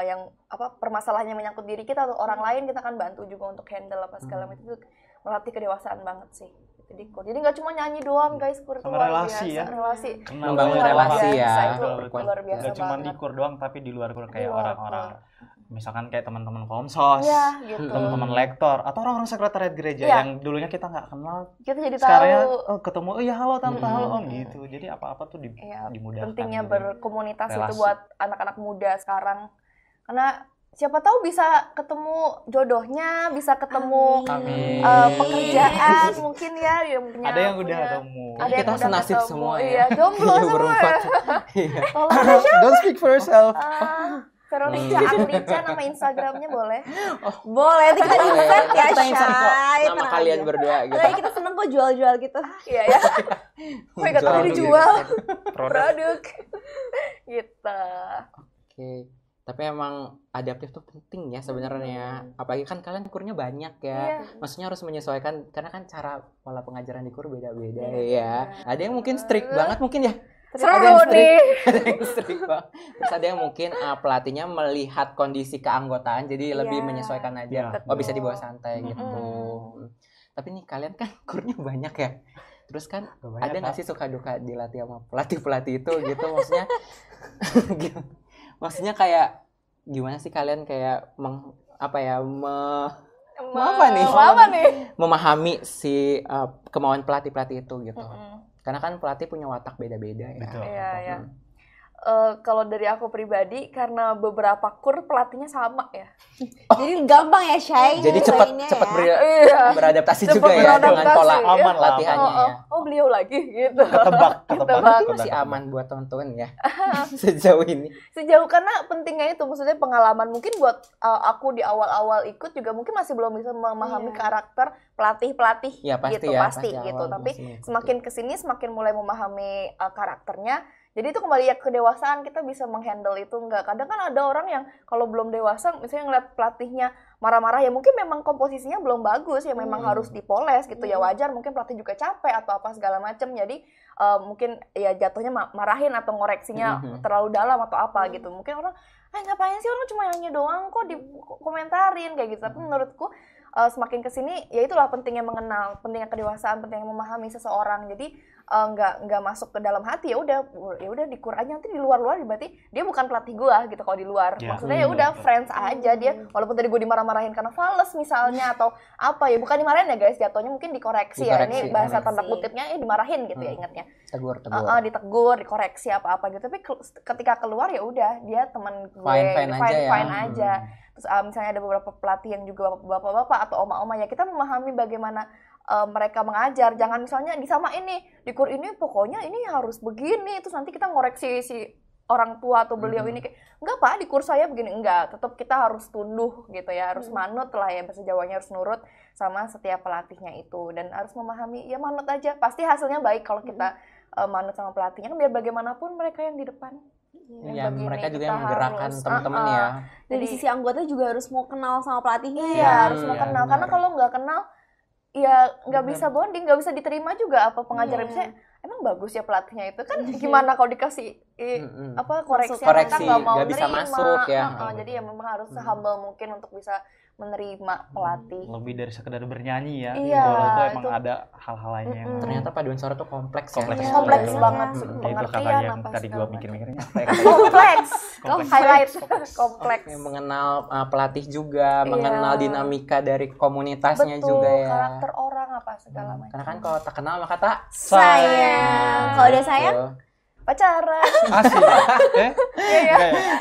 B: yang permasalahannya menyangkut diri kita atau orang lain, kita kan bantu juga untuk handle apa segala macam. Itu melatih kedewasaan banget sih. gitu di kur. Jadi nggak cuma nyanyi doang guys, kur itu
A: Sama
B: luar
A: relasi
B: biasa.
A: ya.
B: Relasi.
C: Membangun
B: Luar
C: relasi
B: biasa,
C: ya.
B: itu
A: Betul.
B: luar biasa
A: Nggak cuma di
B: banget.
A: kur doang, tapi di luar kur kayak
B: Di luar
A: orang-orang, misalkan kayak teman-teman komsos,
B: Iya, gitu.
A: teman-teman lektor, atau orang-orang sekretariat gereja
B: Iya.
A: yang dulunya kita nggak kenal,
B: Kita jadi
A: sekarang
B: tahu
A: ketemu, oh iya halo tante, halo om gitu. Jadi apa-apa tuh
B: ya,
A: dimudahkan.
B: pentingnya
A: gitu.
B: berkomunitas itu
A: Relasi.
B: buat anak-anak muda sekarang. Karena siapa tahu bisa ketemu jodohnya, bisa ketemu
A: Amin.
B: pekerjaan mungkin ya yang punya.
A: Ada yang udah
B: punya-
A: ketemu.
B: Ada yang
C: Kita
B: udah
C: senasib
B: ketemu.
C: semua ya.
B: Iya, jomblo
C: Iya,
B: semua.
C: berempat. Iya.
B: Tolong
A: Don't speak for yourself.
B: Veronica Aglica nama Instagramnya boleh.
D: Boleh, nanti kita insert ya,
C: Kita insert kok
D: Syai.
C: nama
D: Tenang
C: kalian
D: aja.
C: berdua gitu.
D: Oke, kita seneng kok jual-jual gitu.
B: Iya ya. Wih, kata
C: Jual
B: dijual
A: Produk.
B: produk. Gitu.
C: Oke. Tapi emang adaptif tuh penting ya sebenarnya. Apalagi kan kalian kurnya banyak ya.
B: Iya.
C: Maksudnya harus menyesuaikan karena kan cara pola pengajaran di kur beda-beda
B: Iya.
C: ya. Ada yang mungkin strict banget mungkin ya.
B: Seru
C: Ada yang strict.
B: nih.
C: Ada yang strict banget. Terus ada yang mungkin pelatihnya melihat kondisi keanggotaan jadi lebih
B: Iya.
C: menyesuaikan aja.
A: Iya.
C: Oh bisa dibawa santai gitu.
B: Mm-mm.
C: Tapi nih kalian kan kurnya banyak ya. Terus kan
A: Banyak,
C: ada nggak
A: Kak.
C: sih suka duka dilatih sama pelatih itu gitu maksudnya? Maksudnya kayak gimana sih kalian kayak apa nih?
B: Apa nih?
C: memahami si kemauan pelatih itu gitu.
B: Mm-mm.
C: Karena kan pelatih punya watak beda-beda ya.
A: Betul.
B: Iya, iya. Kalau dari aku pribadi, karena beberapa kur pelatihnya sama ya.
D: Jadi gampang ya, Syai.
C: Jadi
D: nyesuaiinnya
C: cepat
D: ya.
B: Iya.
C: beradaptasi
B: Cepat
C: juga ya dengan
B: beradaptasi,
C: pola
B: iya.
A: Aman lah,
C: latihannya ya.
B: Oh, beliau lagi gitu.
A: Ketebak.
C: Berarti masih aman buat teman-teman ya sejauh ini.
B: Sejauh karena pentingnya itu, maksudnya pengalaman mungkin buat aku di awal-awal ikut juga mungkin masih belum bisa memahami
D: Iya.
B: karakter pelatih
C: Ya pasti
B: gitu,
C: ya,
B: pasti gitu.
C: awal
B: Tapi
C: masih mengikuti.
B: semakin kesini semakin mulai memahami karakternya. Jadi itu kembali ya ke kedewasaan, kita bisa menghandle itu enggak. Kadang kan ada orang yang kalau belum dewasa, misalnya ngeliat pelatihnya marah-marah, ya mungkin memang komposisinya belum bagus, ya memang harus dipoles gitu, ya wajar. Mungkin pelatih juga capek atau apa segala macam. Jadi mungkin ya jatuhnya marahin atau ngoreksinya terlalu dalam atau apa gitu. Mungkin orang, ngapain sih orang cuma nyanyi doang kok dikomentarin kayak gitu. Tapi menurutku semakin kesini ya itulah pentingnya mengenal, pentingnya kedewasaan, pentingnya memahami seseorang. Jadi nggak masuk ke dalam hati, ya udah dikur aja, nanti di luar berarti dia bukan pelatih gua gitu. Kalau di luar
A: Ya,
B: maksudnya ya udah friends aja dia, walaupun tadi gua dimarah-marahin karena fales misalnya atau apa, ya bukan dimarahin ya guys, jatuhnya mungkin dikoreksi ya, ini bahasa tanda kutipnya dimarahin gitu ya, ingatnya
C: Tegur.
B: ditegur, dikoreksi apa gitu. Tapi ketika keluar ya udah dia teman gue,
C: Fine aja ya.
B: fine aja. Terus misalnya ada beberapa pelatih yang juga bapak-bapak atau oma-oma, ya kita memahami bagaimana mereka mengajar. Jangan misalnya disamain nih, di kur ini pokoknya ini harus begini, terus nanti kita ngoreksi si orang tua atau beliau ini kayak, enggak Pak, di kur saya begini. Enggak, tetap kita harus tunduh gitu ya, harus manut lah ya, bahasa Jawanya harus nurut sama setiap pelatihnya itu. Dan harus memahami, ya manut aja, pasti hasilnya baik kalau kita manut sama pelatihnya, kan biar bagaimanapun mereka yang di depan.
C: Ya,
B: begini,
C: mereka juga
B: kita
C: yang menggerakkan
B: harus,
C: teman-teman ya.
D: Dari sisi anggota juga harus mau kenal sama pelatihnya
B: Iya,
D: ya.
B: harus mau
A: Iya,
B: kenal.
C: benar.
B: Karena kalau nggak kenal, ya nggak bisa bonding, nggak bisa diterima juga apa pengajaran. Misalnya, emang bagus ya pelatihnya itu kan, gimana kalau dikasih apa koreksi,
C: Koreksi,
B: mereka nggak mau
C: nggak bisa
B: nerima.
C: masuk ya.
B: Jadi ya memang harus humble mungkin untuk bisa menerima pelatih.
A: Lebih dari sekedar bernyanyi ya.
B: Iya,
A: Kalau itu emang
B: itu.
A: ada hal-hal lainnya yang
C: Ternyata paduan suara tuh kompleks,
A: Kompleks.
C: ya.
B: Kompleks
A: Iya.
B: banget,
A: Ya, itu
B: pengertian
A: kata yang
B: apa
A: tadi
B: segala
A: gua
B: macam.
A: mikir-mikirnya.
B: Kompleks,
A: Kompleks.
B: highlight, kompleks.
C: Yang mengenal pelatih juga,
B: Iya.
C: mengenal dinamika dari komunitasnya
B: Betul,
C: juga ya.
B: karakter orang apa segala macam.
C: Karena kan kalau tak kenal maka tak
D: Sayang. Kalau udah sayang,
C: Tuh.
B: Pacaran,
A: Asli.
B: iya ya,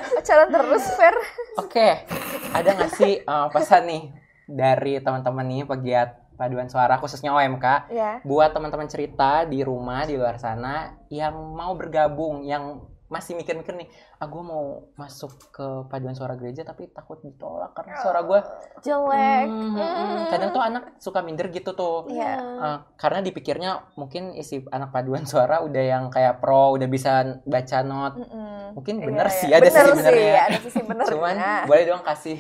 B: pacaran terus, Fer.
C: Oke, ada nggak sih pesan nih dari teman-teman nih pegiat paduan suara khususnya OMK
B: Ya.
C: buat teman-teman cerita di rumah di luar sana yang mau bergabung, yang masih mikir-mikir nih, gue mau masuk ke paduan suara gereja tapi takut ditolak karena suara gue
B: Jelek.
C: kadang tuh anak suka minder gitu tuh.
B: Iya.
C: Karena dipikirnya mungkin isi anak paduan suara udah yang kayak pro, udah bisa baca not. Mungkin bener
B: Iya,
C: sih,
B: iya.
C: ada
B: Bener
C: sisi
B: sih,
C: benernya.
B: ada sisi benernya.
C: Cuman boleh dong kasih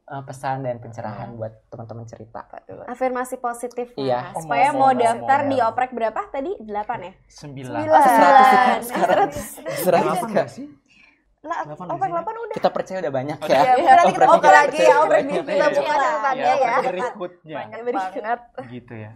C: pesan dan pencerahan buat teman-teman cerita.
D: afirmasi positif.
C: Iya.
D: Mas. Supaya mau
A: Ngomong,
D: daftar
A: ngomong.
D: di oprek berapa tadi? 8 ya?
A: 9.
C: 100 sekarang. 100
A: enggak sih?
B: Lah,
A: Delapan
B: oprek
A: di sini.
B: 8 udah.
C: Kita percaya udah banyak
A: Oh,
C: ya.
B: Ya, mungkin nanti kita
C: Oprek
B: oprek lagi
C: percaya
B: ya,
C: udah
B: oprek
C: banyak.
B: kita punya catatannya ya.
A: Berikutnya.
B: Banyak banget.
A: Gitu ya.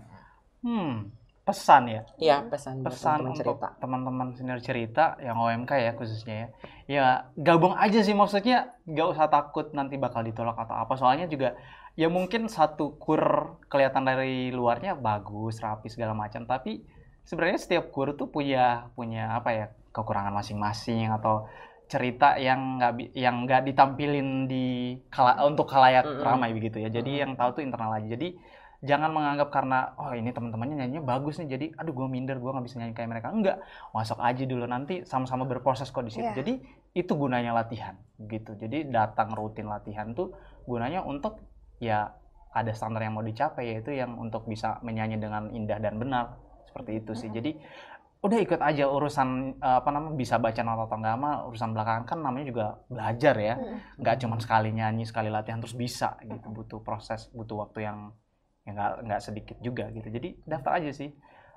A: pesan ya.
C: Iya, pesan buat
A: Pesan
C: teman-teman
A: untuk
C: cerita.
A: teman-teman senior cerita yang OMK ya khususnya ya. Ya gabung aja sih, maksudnya nggak usah takut nanti bakal ditolak atau apa. Soalnya juga ya mungkin satu kur kelihatan dari luarnya bagus, rapi segala macam, tapi sebenarnya setiap kur tuh punya apa ya, kekurangan masing-masing atau cerita yang nggak ditampilin untuk khalayak ramai begitu ya. Jadi yang tahu tuh internal aja. Jadi jangan menganggap karena oh ini teman-temannya nyanyinya bagus nih, jadi aduh gue minder, gue nggak bisa nyanyi kayak mereka. Enggak, masuk aja dulu, nanti sama-sama berproses kok di situ. Jadi itu gunanya latihan gitu. Jadi datang rutin latihan tuh gunanya untuk ya ada standar yang mau dicapai, yaitu yang untuk bisa menyanyi dengan indah dan benar seperti itu sih. Jadi udah ikut aja urusan bisa baca nota atau enggak mah urusan belakangan, kan namanya juga belajar ya. Nggak cuma sekali nyanyi sekali latihan terus bisa gitu, butuh proses, butuh waktu yang nggak sedikit juga gitu. Jadi daftar aja sih,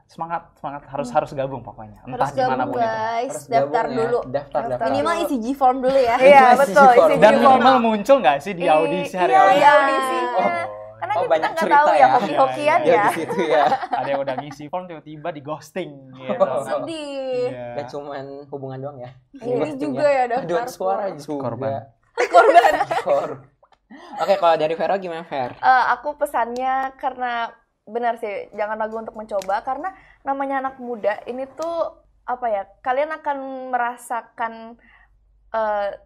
A: semangat harus gabung pokoknya, entah
D: Harus
A: gimana
D: gabung
A: pun itu.
D: guys,
C: Harus
D: daftar
C: gabung ya.
D: dulu.
C: Daftar.
D: Minimal isi G-form dulu ya.
B: Iya, betul. Isi
A: Dan
B: G-form.
A: minimal muncul nggak sih di audisi hari
B: Iya,
A: audisi?
B: di audisinya. Karena
C: Oh,
B: kita
C: banyak
B: nggak
C: cerita
B: tahu
C: ya.
B: ya hoki-hokian
C: Ya
B: ya.
C: di situ ya.
A: Ada yang udah ngisi form tiba-tiba di ghosting gitu.
D: Sedih.
A: Iya.
C: Gak cuman hubungan doang ya.
D: Ini juga ya daftar
C: Paduan suara
D: kur.
C: juga.
A: Korban.
C: Oke, kalau dari Vero gimana, Ver?
B: Aku pesannya karena benar sih, jangan ragu untuk mencoba, karena namanya anak muda ini tuh apa ya, kalian akan merasakan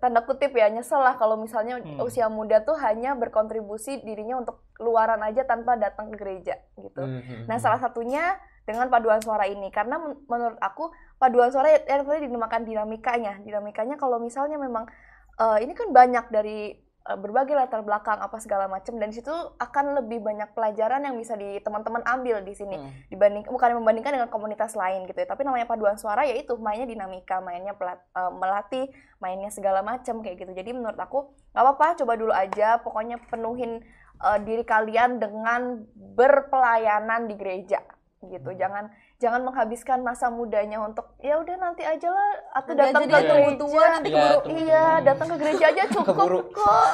B: tanda kutip ya nyesel lah kalau misalnya usia muda tuh hanya berkontribusi dirinya untuk luaran aja tanpa datang ke gereja gitu. Nah, salah satunya dengan paduan suara ini, karena menurut aku paduan suara yang tadi dinamakan dinamikanya kalau misalnya memang ini kan banyak dari berbagai latar belakang apa segala macam, dan situ akan lebih banyak pelajaran yang bisa teman-teman ambil di sini bukan membandingkan dengan komunitas lain gitu ya, tapi namanya paduan suara yaitu mainnya dinamika, mainnya melatih, mainnya segala macam kayak gitu. Jadi menurut aku nggak apa-apa, coba dulu aja, pokoknya penuhin diri kalian dengan berpelayanan di gereja gitu. Jangan menghabiskan masa mudanya untuk ya udah nanti aja lah, atau datang ke gereja
D: nanti
C: keburu.
B: iya, datang ke gereja aja
C: Keburu.
B: cukup kok.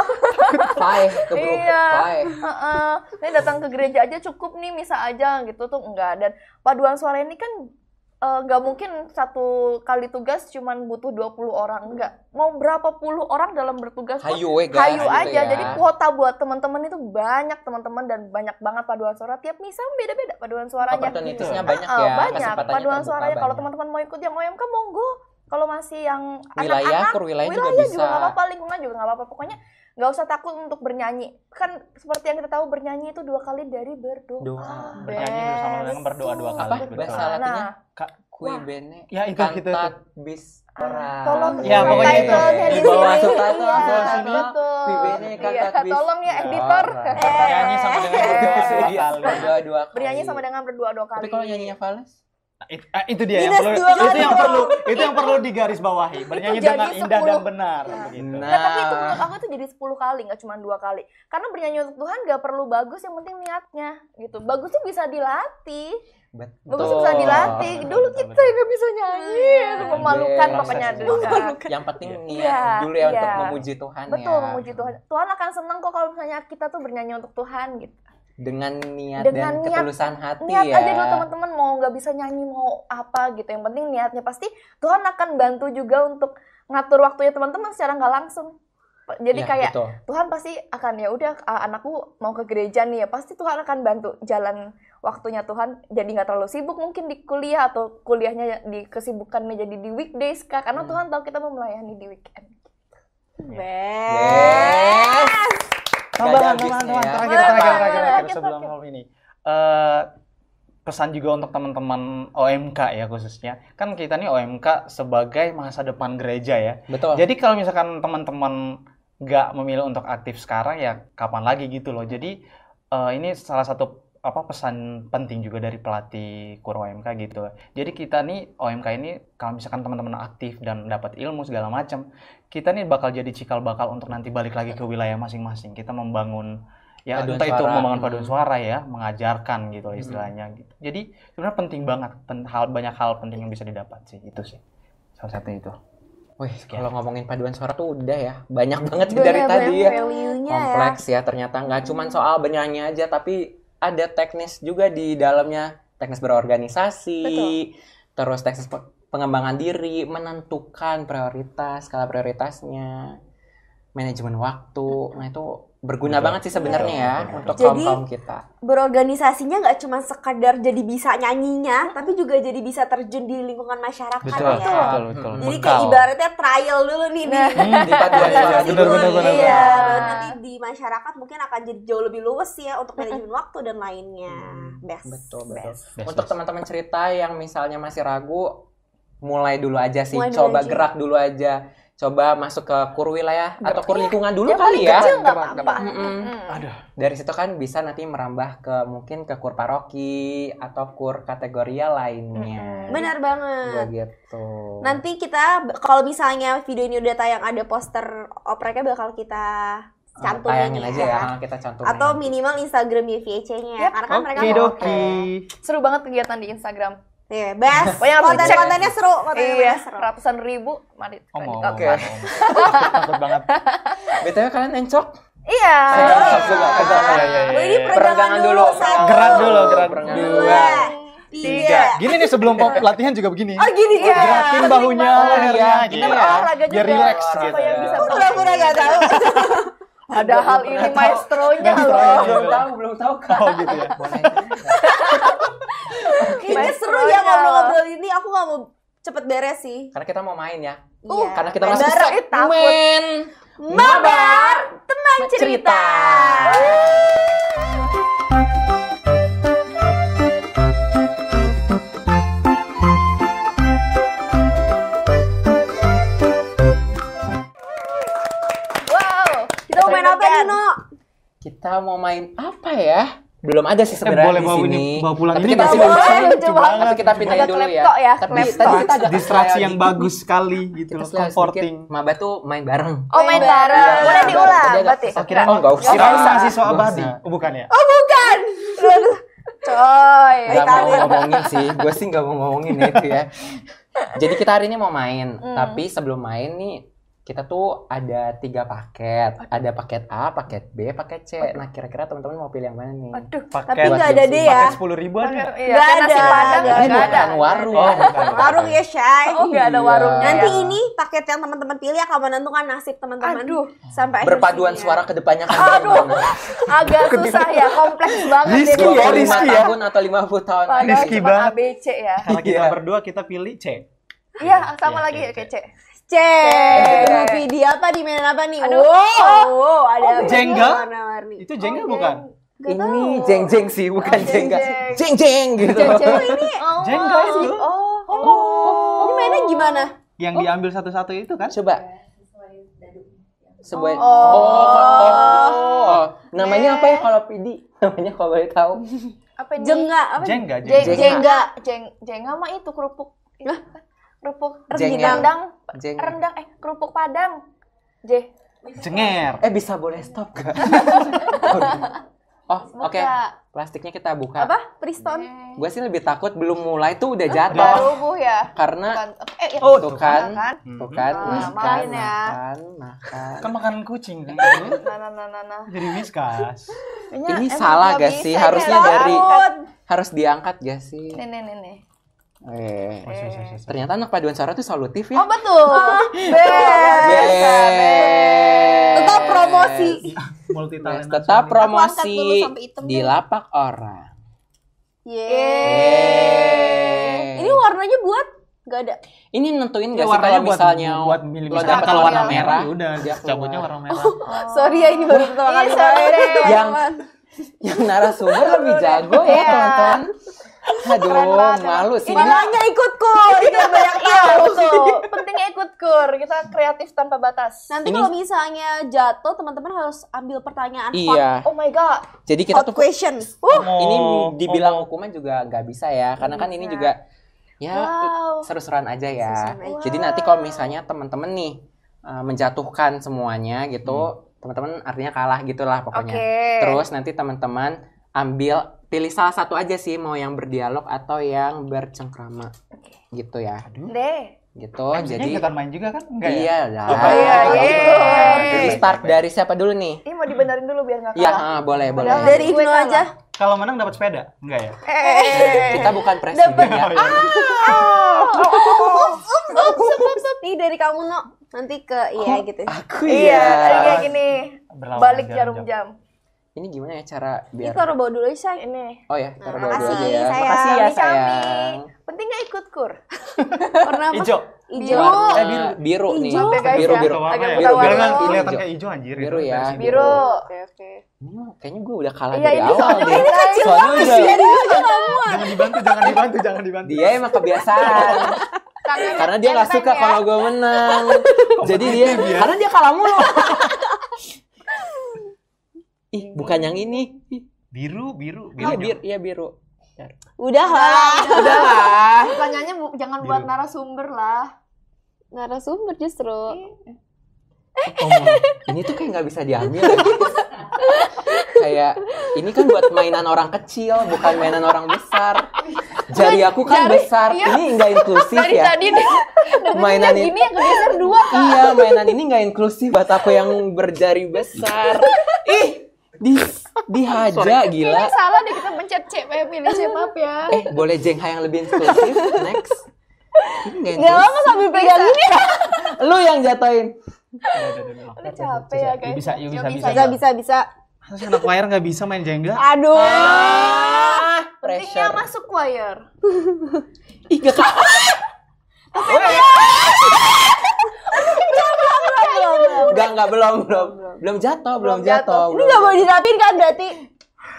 C: Keburu.
B: Iya. Ini datang ke gereja aja cukup nih, bisa aja gitu tuh enggak. Dan paduan suara ini kan nggak mungkin satu kali tugas cuman butuh 20 orang, enggak. Mau berapa puluh orang dalam bertugas
C: Hayu
B: hayu aja.
C: gitu ya.
B: Jadi kuota buat teman-teman itu banyak teman-teman, dan banyak banget paduan suara. Tiap misa beda-beda paduan suaranya.
C: Opportunitiesnya banyak ya.
B: Banyak
C: Kesempatannya
B: paduan
C: terbuka
B: suaranya. Kalau
C: banyak.
B: teman-teman mau ikut yang OMK monggo. Kalau masih yang
C: Wilayah,
B: anak-anak,
C: kur wilayah juga
B: wilayah
C: bisa.
B: juga nggak apa-apa, lingkungan juga nggak apa-apa. Pokoknya nggak usah takut untuk bernyanyi. Kan seperti yang kita tahu, bernyanyi itu 2 kali dari berdoa.
C: Doa.
A: Bernyanyi bersama dengan berdoa 2 kali.
C: Apa?
A: betul.
C: Bahasa Latinnya? Kui
B: Wah.
C: bene.
A: Ya, itu.
C: Cantat bis
B: Tolong
A: Ya, pokoknya itu.
B: subtitlenya
A: Di bawah
B: sini.
C: subtitle,
B: Iya,
C: di bawah sini.
B: betul.
C: Kui bene
B: Iya,
C: cantat bis.
B: tolong ya editor.
A: Bernyanyi sama dengan berdoa 2 kali.
C: Berdoa 2 kali.
B: Bernyanyi sama dengan berdoa 2 kali.
C: Tapi kalau nyanyinya fals?
A: Itu dia yang
D: Minus
A: perlu,
D: 2 kali
A: itu yang perlu digarisbawahi. Bernyanyi
B: Itu
A: dengan
B: jadi
A: indah
B: 10.
A: dan benar begitu.
C: Nah.
B: Nggak, tapi itu menurut aku itu jadi 10 kali, nggak cuma 2 kali. Karena bernyanyi untuk Tuhan nggak perlu bagus, yang penting niatnya gitu. Bagus tuh bisa dilatih. Bagus tuh bisa dilatih. Dulu kita yang nggak bisa nyanyi, itu memalukan
C: Yes.
B: pokoknya.
C: Yang penting niat
B: Iya,
C: dulu ya untuk
B: iya.
C: memuji Tuhan
B: Betul,
C: ya.
B: memuji Tuhan. Tuhan akan senang kok kalau misalnya kita tuh bernyanyi untuk Tuhan gitu.
C: Dengan niat
B: Dengan
C: dan
B: niat-
C: ketulusan hati
B: Niat
C: ya.
B: aja dulu teman-teman, mau nggak bisa nyanyi mau apa gitu. Yang penting niatnya, pasti Tuhan akan bantu juga untuk ngatur waktunya teman-teman secara nggak langsung. Jadi
C: Ya,
B: kayak
C: betul.
B: Tuhan pasti akan ya udah anakku mau ke gereja nih ya, pasti Tuhan akan bantu jalan waktunya Tuhan, jadi nggak terlalu sibuk mungkin di kuliah, atau kuliahnya di kesibukannya jadi di weekdays Kak, karena Tuhan tahu kita mau melayani di weekend.
C: Yes. Nggak ada habisnya ya.
A: Terakhir sebelum malam ini. Pesan juga untuk teman-teman OMK ya khususnya. Kan kita nih OMK sebagai masa depan gereja ya.
C: Betul.
A: Jadi kalau misalkan teman-teman nggak memilih untuk aktif sekarang, ya kapan lagi gitu loh. Jadi ini salah satu pesan penting juga dari pelatih kur OMK gitu. Jadi kita nih OMK ini kalau misalkan teman-teman aktif dan dapat ilmu segala macam, kita nih bakal jadi cikal bakal untuk nanti balik lagi ke wilayah masing-masing. Kita membangun ya
C: Paduan
A: entah itu
C: suara.
A: membangun paduan suara ya, mengajarkan gitu istilahnya gitu. Jadi sebenarnya penting banget, banyak hal penting yang bisa didapat sih, itu sih. Salah satu itu.
C: Wih, kalau ngomongin paduan suara tuh udah ya, banyak banget sih
B: Udah
C: dari
B: ya,
C: tadi
B: banyak
C: ya.
B: value-nya
C: Kompleks ya ternyata, nggak cuma soal bernyanyi aja, tapi ada teknis juga di dalamnya teknis berorganisasi,
B: Betul.
C: terus teknis pengembangan diri, menentukan prioritas, skala prioritasnya, manajemen waktu. Nah itu berguna banget sih sebenarnya ya untuk
D: Jadi,
C: kaum kita.
D: Berorganisasinya nggak cuma sekadar jadi bisa nyanyinya, tapi juga jadi bisa terjun di lingkungan masyarakat
A: Betul,
D: ya.
A: betul.
D: Jadi
A: Bekal.
D: kayak ibaratnya trial dulu nih di
C: Di paduan suara
A: bener,
C: dulu.
A: bener.
D: Iya, nanti di masyarakat mungkin akan jadi jauh lebih luas ya untuk manajemen waktu dan lainnya. Best.
C: Betul.
D: Best.
C: Untuk teman-teman cerita yang misalnya masih ragu, mulai dulu aja sih,
D: Mulai dulu
C: coba
D: aja.
C: gerak dulu aja. Coba masuk ke kur wilayah atau kur lingkungan dulu
B: Yang
C: kali
B: paling
C: ya.
B: kecil nggak apa-apa.
A: Aduh.
C: Dari situ kan bisa nanti merambah ke mungkin ke kur paroki atau kur kategoria lainnya.
D: Benar banget.
C: Begitu.
D: Nanti kita kalau misalnya video ini udah tayang ada poster opreknya bakal kita cantumin
C: tayangin aja ya, kita cantumin.
D: Atau minimal Instagram YVC-nya
B: Yap.
D: karena kan mereka
A: Oke
D: mau
A: doki.
B: Seru banget kegiatan di Instagram.
D: Iya, best.
B: Pokoknya harus dicek.
D: Konten-kontennya seru, konten-kontennya
B: Iya,
D: seru.
B: ratusan ribu. Mari
A: Omong.
C: Oke.
A: Takut banget.
C: BTW kalian encok?
B: Iya.
C: Encok juga.
A: Iya.
D: Ini
C: Peregangan dulu.
D: Satu,
A: Gerak dulu, gerak
C: Peregangan
A: dulu.
D: dua, tiga.
A: Gini nih sebelum latihan juga begini.
D: Oh gini
B: Iya.
A: Gerakin bahunya, lehernya,
B: Kita
A: gitu.
B: berolahraga juga.
A: Biar relax gitu.
B: Supaya bisa
D: Pura-pura nggak tahu.
B: Padahal ini maestronya loh.
C: Belum tahu kan.
A: Oh gitu ya.
C: Boleh.
D: Kayaknya seru ya ngobrol-ngobrol ini. Aku nggak mau cepet beres sih.
C: Karena kita mau main ya.
D: Iya.
C: Karena kita
D: Main
C: masuk
D: bareng.
C: segmen
D: Mabar teman cerita.
B: Wow.
D: Kita mau main apa nih, No?
C: Kita mau main apa ya? Belum ada sih sebenarnya
A: boleh
C: di
A: bawa
C: sini.
A: ini, bawa pulang
C: Tapi
A: ini
C: kita
A: nggak
C: pindahin
B: boleh,
C: dulu.
B: lucu banget.
C: Tapi kita pindahin
B: Ada
C: dulu ya.
B: klepto ya,
C: Tapi
B: klepto.
C: tadi kita ada
A: Distraksi
C: kayak
A: yang
C: dikit.
A: bagus sekali gitu
C: Kita
A: loh,
C: sedikit
A: comforting.
C: Maba tuh main bareng.
B: Oh, main
D: Iya.
B: bareng.
C: Iya.
B: Boleh diulang
C: Tadi ada
B: berarti.
C: Oh, kira nggak usah.
A: Kira mahasiswa
C: Nggak
A: abadi.
C: usah.
A: Oh, bukan ya?
D: Bukan.
B: Coy.
C: Gak mau ngomongin sih, gue sih gak mau ngomongin itu ya. Jadi kita hari ini mau main, tapi sebelum main nih kita tuh ada 3 paket. Ada paket A, paket B, paket C. Nah kira-kira teman-teman mau pilih yang mana nih?
B: Aduh.
D: Tapi nggak ada deh ya.
A: Paket 10.000 ada.
B: Iya,
D: Nggak
B: kayak nasi
D: ada,
B: padang
D: nggak
B: nggak
C: Ini
B: ada.
C: bukan warung.
A: Oh, bukan.
D: Warung ya, Shay.
B: Oh, nggak ada
C: Iya.
B: warungnya.
D: Nanti
B: ya.
D: ini paket yang teman-teman pilih akan menentukan nasib teman-teman.
B: Aduh.
D: Sampai akhir
C: Berpaduan
D: sini.
C: suara kedepannya kan
B: Aduh. Agak susah ya, kompleks banget
A: Risky
B: ini.
A: ya,
C: 25
A: risky ya.
C: tahun atau 50 tahun
B: Padahal
C: lagi.
A: Risky
B: cuma
A: banget.
B: ABC ya.
A: Karena kita
C: Iya.
A: berdua kita pilih C.
B: Iya, sama
A: Iya,
B: lagi
A: iya,
B: ya kayak C.
D: Cek. Di apa di mainan apa nih?
B: Aduh.
D: Wow, ada
A: Jengga?
D: warna-warni.
A: Itu jengga bukan?
D: Nggak
C: Ini
D: tahu.
C: jeng-jeng sih, bukan jengga.
B: jeng-jeng.
C: Jeng-jeng gitu.
D: Ini
A: Jengga itu.
D: ini mainnya gimana?
A: Yang diambil satu-satu itu kan?
C: Coba. Sebuah.
D: Oh.
C: Namanya apa ya kalau Pidi? Namanya kalau boleh tahu.
B: Apa ini?
D: Jengga apa?
A: Jengga,
B: Jengga. Jengga mah itu kerupuk. Kerupuk
C: Jengger.
B: rendang.
C: Jeng.
B: Rendang kerupuk Padang. J.
A: Jenger.
C: Bisa boleh stop gak? Oh, oke. Plastiknya kita buka.
D: Apa? Priston.
C: Gue sih lebih takut belum mulai tuh udah
B: Udah
C: jatuh.
B: rubuh ya.
C: Karena
B: Ya.
A: Oh,
C: tuh kan,
B: kan.
C: tuh kan,
B: Nah,
C: makan,
B: main ya.
C: makan.
A: Kan makanan kucing kan?
B: Nah.
A: Jadi whiskas.
C: Ini salah gak sih? Harusnya dari harus diangkat gak sih?
B: Nih.
C: Ternyata anak paduan suara tuh solutif
B: Oh
C: ya.
B: betul.
D: Tetap promosi.
A: Multi talent.
C: Tetap
D: Aku angkat
C: promosi
D: dulu sampai hitam
C: di
D: deh.
C: lapak orang.
D: Ini warnanya buat nggak ada.
C: Ini nentuin gak sih
A: warnanya
C: kalau misalnya
A: buat milih
C: lo
A: misalkan
C: dapet
A: kalau warna
C: warna
A: merah,
C: merah,
A: udah
C: dia
A: cabutnya
C: keluar.
A: warna merah.
D: Sorry ya ini baru pertama kali
B: sorry
D: main.
B: deh.
C: yang narasumber lebih jago ya
B: Iya.
C: teman-teman. Aduh,
B: banget.
C: malu sih.
D: Makanya ikut kur. Itu yang banyak
B: Iya
D: tahu.
B: betul. Pentingnya ikut kur. Kita kreatif tanpa batas.
D: Nanti kalau misalnya jatuh, teman-teman harus ambil pertanyaan
C: Iya.
B: Oh my god.
C: Jadi kita
D: hot
C: tuh
D: questions.
C: ini dibilang hukuman juga nggak bisa ya, karena kan ini juga ya
B: Wow.
C: seru-seruan aja ya.
D: Seru-seruan aja.
C: Jadi nanti kalau misalnya teman-teman nih menjatuhkan semuanya gitu, teman-teman artinya kalah gitulah pokoknya.
B: Oke.
C: Terus nanti teman-teman pilih salah satu aja sih, mau yang berdialog atau yang bercengkrama. Gitu ya.
B: Deh.
C: Gitu.
A: Jadi
C: Jadi
A: ikutan main juga kan? Enggak ya?
C: iya lah.
B: iya,
C: Jadi start dari siapa dulu nih?
B: Ini mau dibenerin dulu biar nggak
C: Iya,
B: kalah.
C: boleh.
B: Padahal
D: Dari
B: gue
D: Ibnu
B: kalah.
D: aja.
A: Kalau menang dapat sepeda? Enggak ya?
C: Kita bukan presiden ya.
D: Nih dari kamu No, nanti ke iya gitu.
C: Aku
B: Iya,
C: ya.
B: kayak gini.
A: Berlawan
B: Balik
A: jarum
B: jarum jam.
C: Ini gimana ya cara
D: Ini
C: biar
D: taruh bawa dulu Say.
B: Ini.
C: Oh ya, taruh dua
D: makasih,
C: aja ya.
D: sayang.
C: Makasih ya
B: Kami-kami.
C: sayang.
B: Penting nggak ikut kur?
D: Warna apa?
A: Hijau.
D: Hijau.
C: Warna biru nih.
D: Hijau.
B: Maaf ya, guys,
C: Biru
B: ya.
C: biru.
B: Agak
A: ya?
B: buta-buta.
A: Biar nggak
C: Hijau.
A: kelihatan kayak hijau anjir.
C: Biru
A: itu
C: ya.
A: dari sini.
B: Biru.
D: Oke.
C: Kayaknya gue udah kalah
B: Iya,
C: dari
B: ini
C: awal
B: soalnya
C: deh.
B: ini kecil
C: Soalnya
B: banget
C: udah
A: Jangan dibantu, jangan dibantu, jangan dibantu.
C: dia emang kebiasaan.
B: Tangannya
C: Karena dia nggak
B: enteng
C: suka
B: ya.
C: kalau gue menang. Jadi dia karena dia kalah mulu. Ih, bukan yang ini.
A: Biru.
C: Iya biru.
D: Udah lah.
C: Udah lah.
B: Pertanyaannya jangan buat narasumber lah.
D: Narasumber justru.
C: Ini tuh kayak nggak bisa diambil. Kayak ini kan buat mainan orang kecil, bukan mainan orang besar. Jari aku kan besar.
B: iya.
C: Ini nggak inklusif
B: Dari
C: ya.
B: tadi deh.
C: Mainan ini.
B: Gini yang kegeser dua.
C: Iya, mainan ini nggak inklusif buat aku yang berjari besar. Ih, dihaja
B: Ini
C: gila.
B: salah deh kita pencet C, pilih C maaf ya.
C: Boleh jengha yang lebih inklusif? Next. Ini nggak
D: Gak lama
C: inklusif.
D: sambil pegang ini.
C: Lu yang jatuhin.
B: Udah capek ya guys.
A: Bisa.
D: Bisa.
A: Masa anak wire nggak bisa main Jenga?
D: Aduh.
B: Pentingnya
C: Pressure.
B: masuk wire.
C: Ih, gak Enggak, belum jatuh.
D: Ini gak boleh dirapin kan berarti?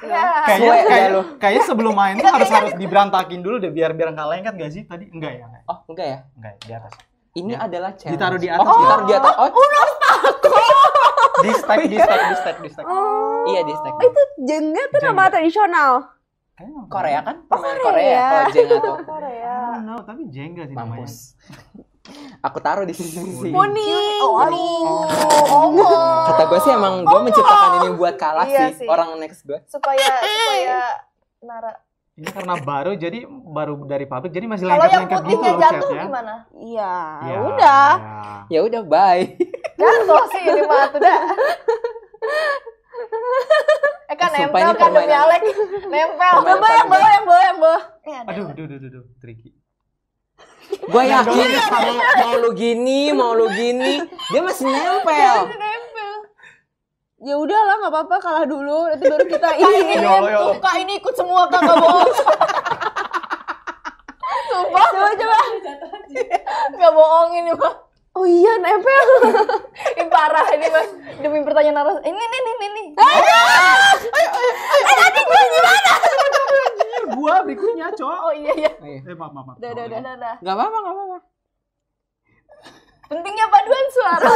B: Ya.
C: Sesuai aja lu.
A: Kayaknya sebelum main tuh harus diberantakin dulu deh biar nggak lengket gak sih tadi? Enggak ya?
C: Oh, enggak ya?
A: Enggak, di atas.
C: Ini adalah challenge.
A: Ditaruh di atas.
C: Ditaruh di atas. Oh,
A: Di stack.
C: iya di stack.
D: Itu Jenga tuh nama tradisional.
A: Kayaknya
C: Korea kan? Permainan
D: Korea.
C: Korea. Kalau Jenga tuh.
B: Korea.
A: No, tapi Jenga sih namanya.
C: Mampus. Aku taruh di sisi.
D: Kuning.
C: Kata gue sih emang gue menciptakan ini buat kalah
B: Iya
C: sih.
B: sih.
C: Orang next gue.
B: Supaya Nara.
A: Ini karena baru dari pabrik jadi masih
B: Kalau yang
A: lengket-lengket gitu
B: putihnya
A: loh
B: jatuh
A: chat ya.
B: gimana?
D: Iya,
A: Ya,
D: udah.
C: Ya udah bye.
B: Jatuh sih ini mah tuh dah. Kan
C: Sumpah
B: nempel
C: ini
B: kan demi
C: permainan.
B: Alek. Nempel.
C: Permainan
B: Coba yang bawah, yang bawah, yang bawah.
A: Aduh, tricky.
C: Gue yakin mau lu gini, dia masih nempel.
D: Ya udahlah, nggak apa-apa, kalah dulu. Nanti baru kita ini.
A: Ya Allah.
B: Kak ini ikut semua Kak, gak bohong. Sumpah.
D: Coba.
B: Gak bohong ini mah.
D: Oh iya, nempel.
B: Ini parah ini mas. Demi pertanyaan naras. Ini.
A: Gua berikutnya, Cok.
B: Oh iya.
A: Maaf.
B: Udah.
C: Gak apa-apa.
B: Pentingnya paduan suara.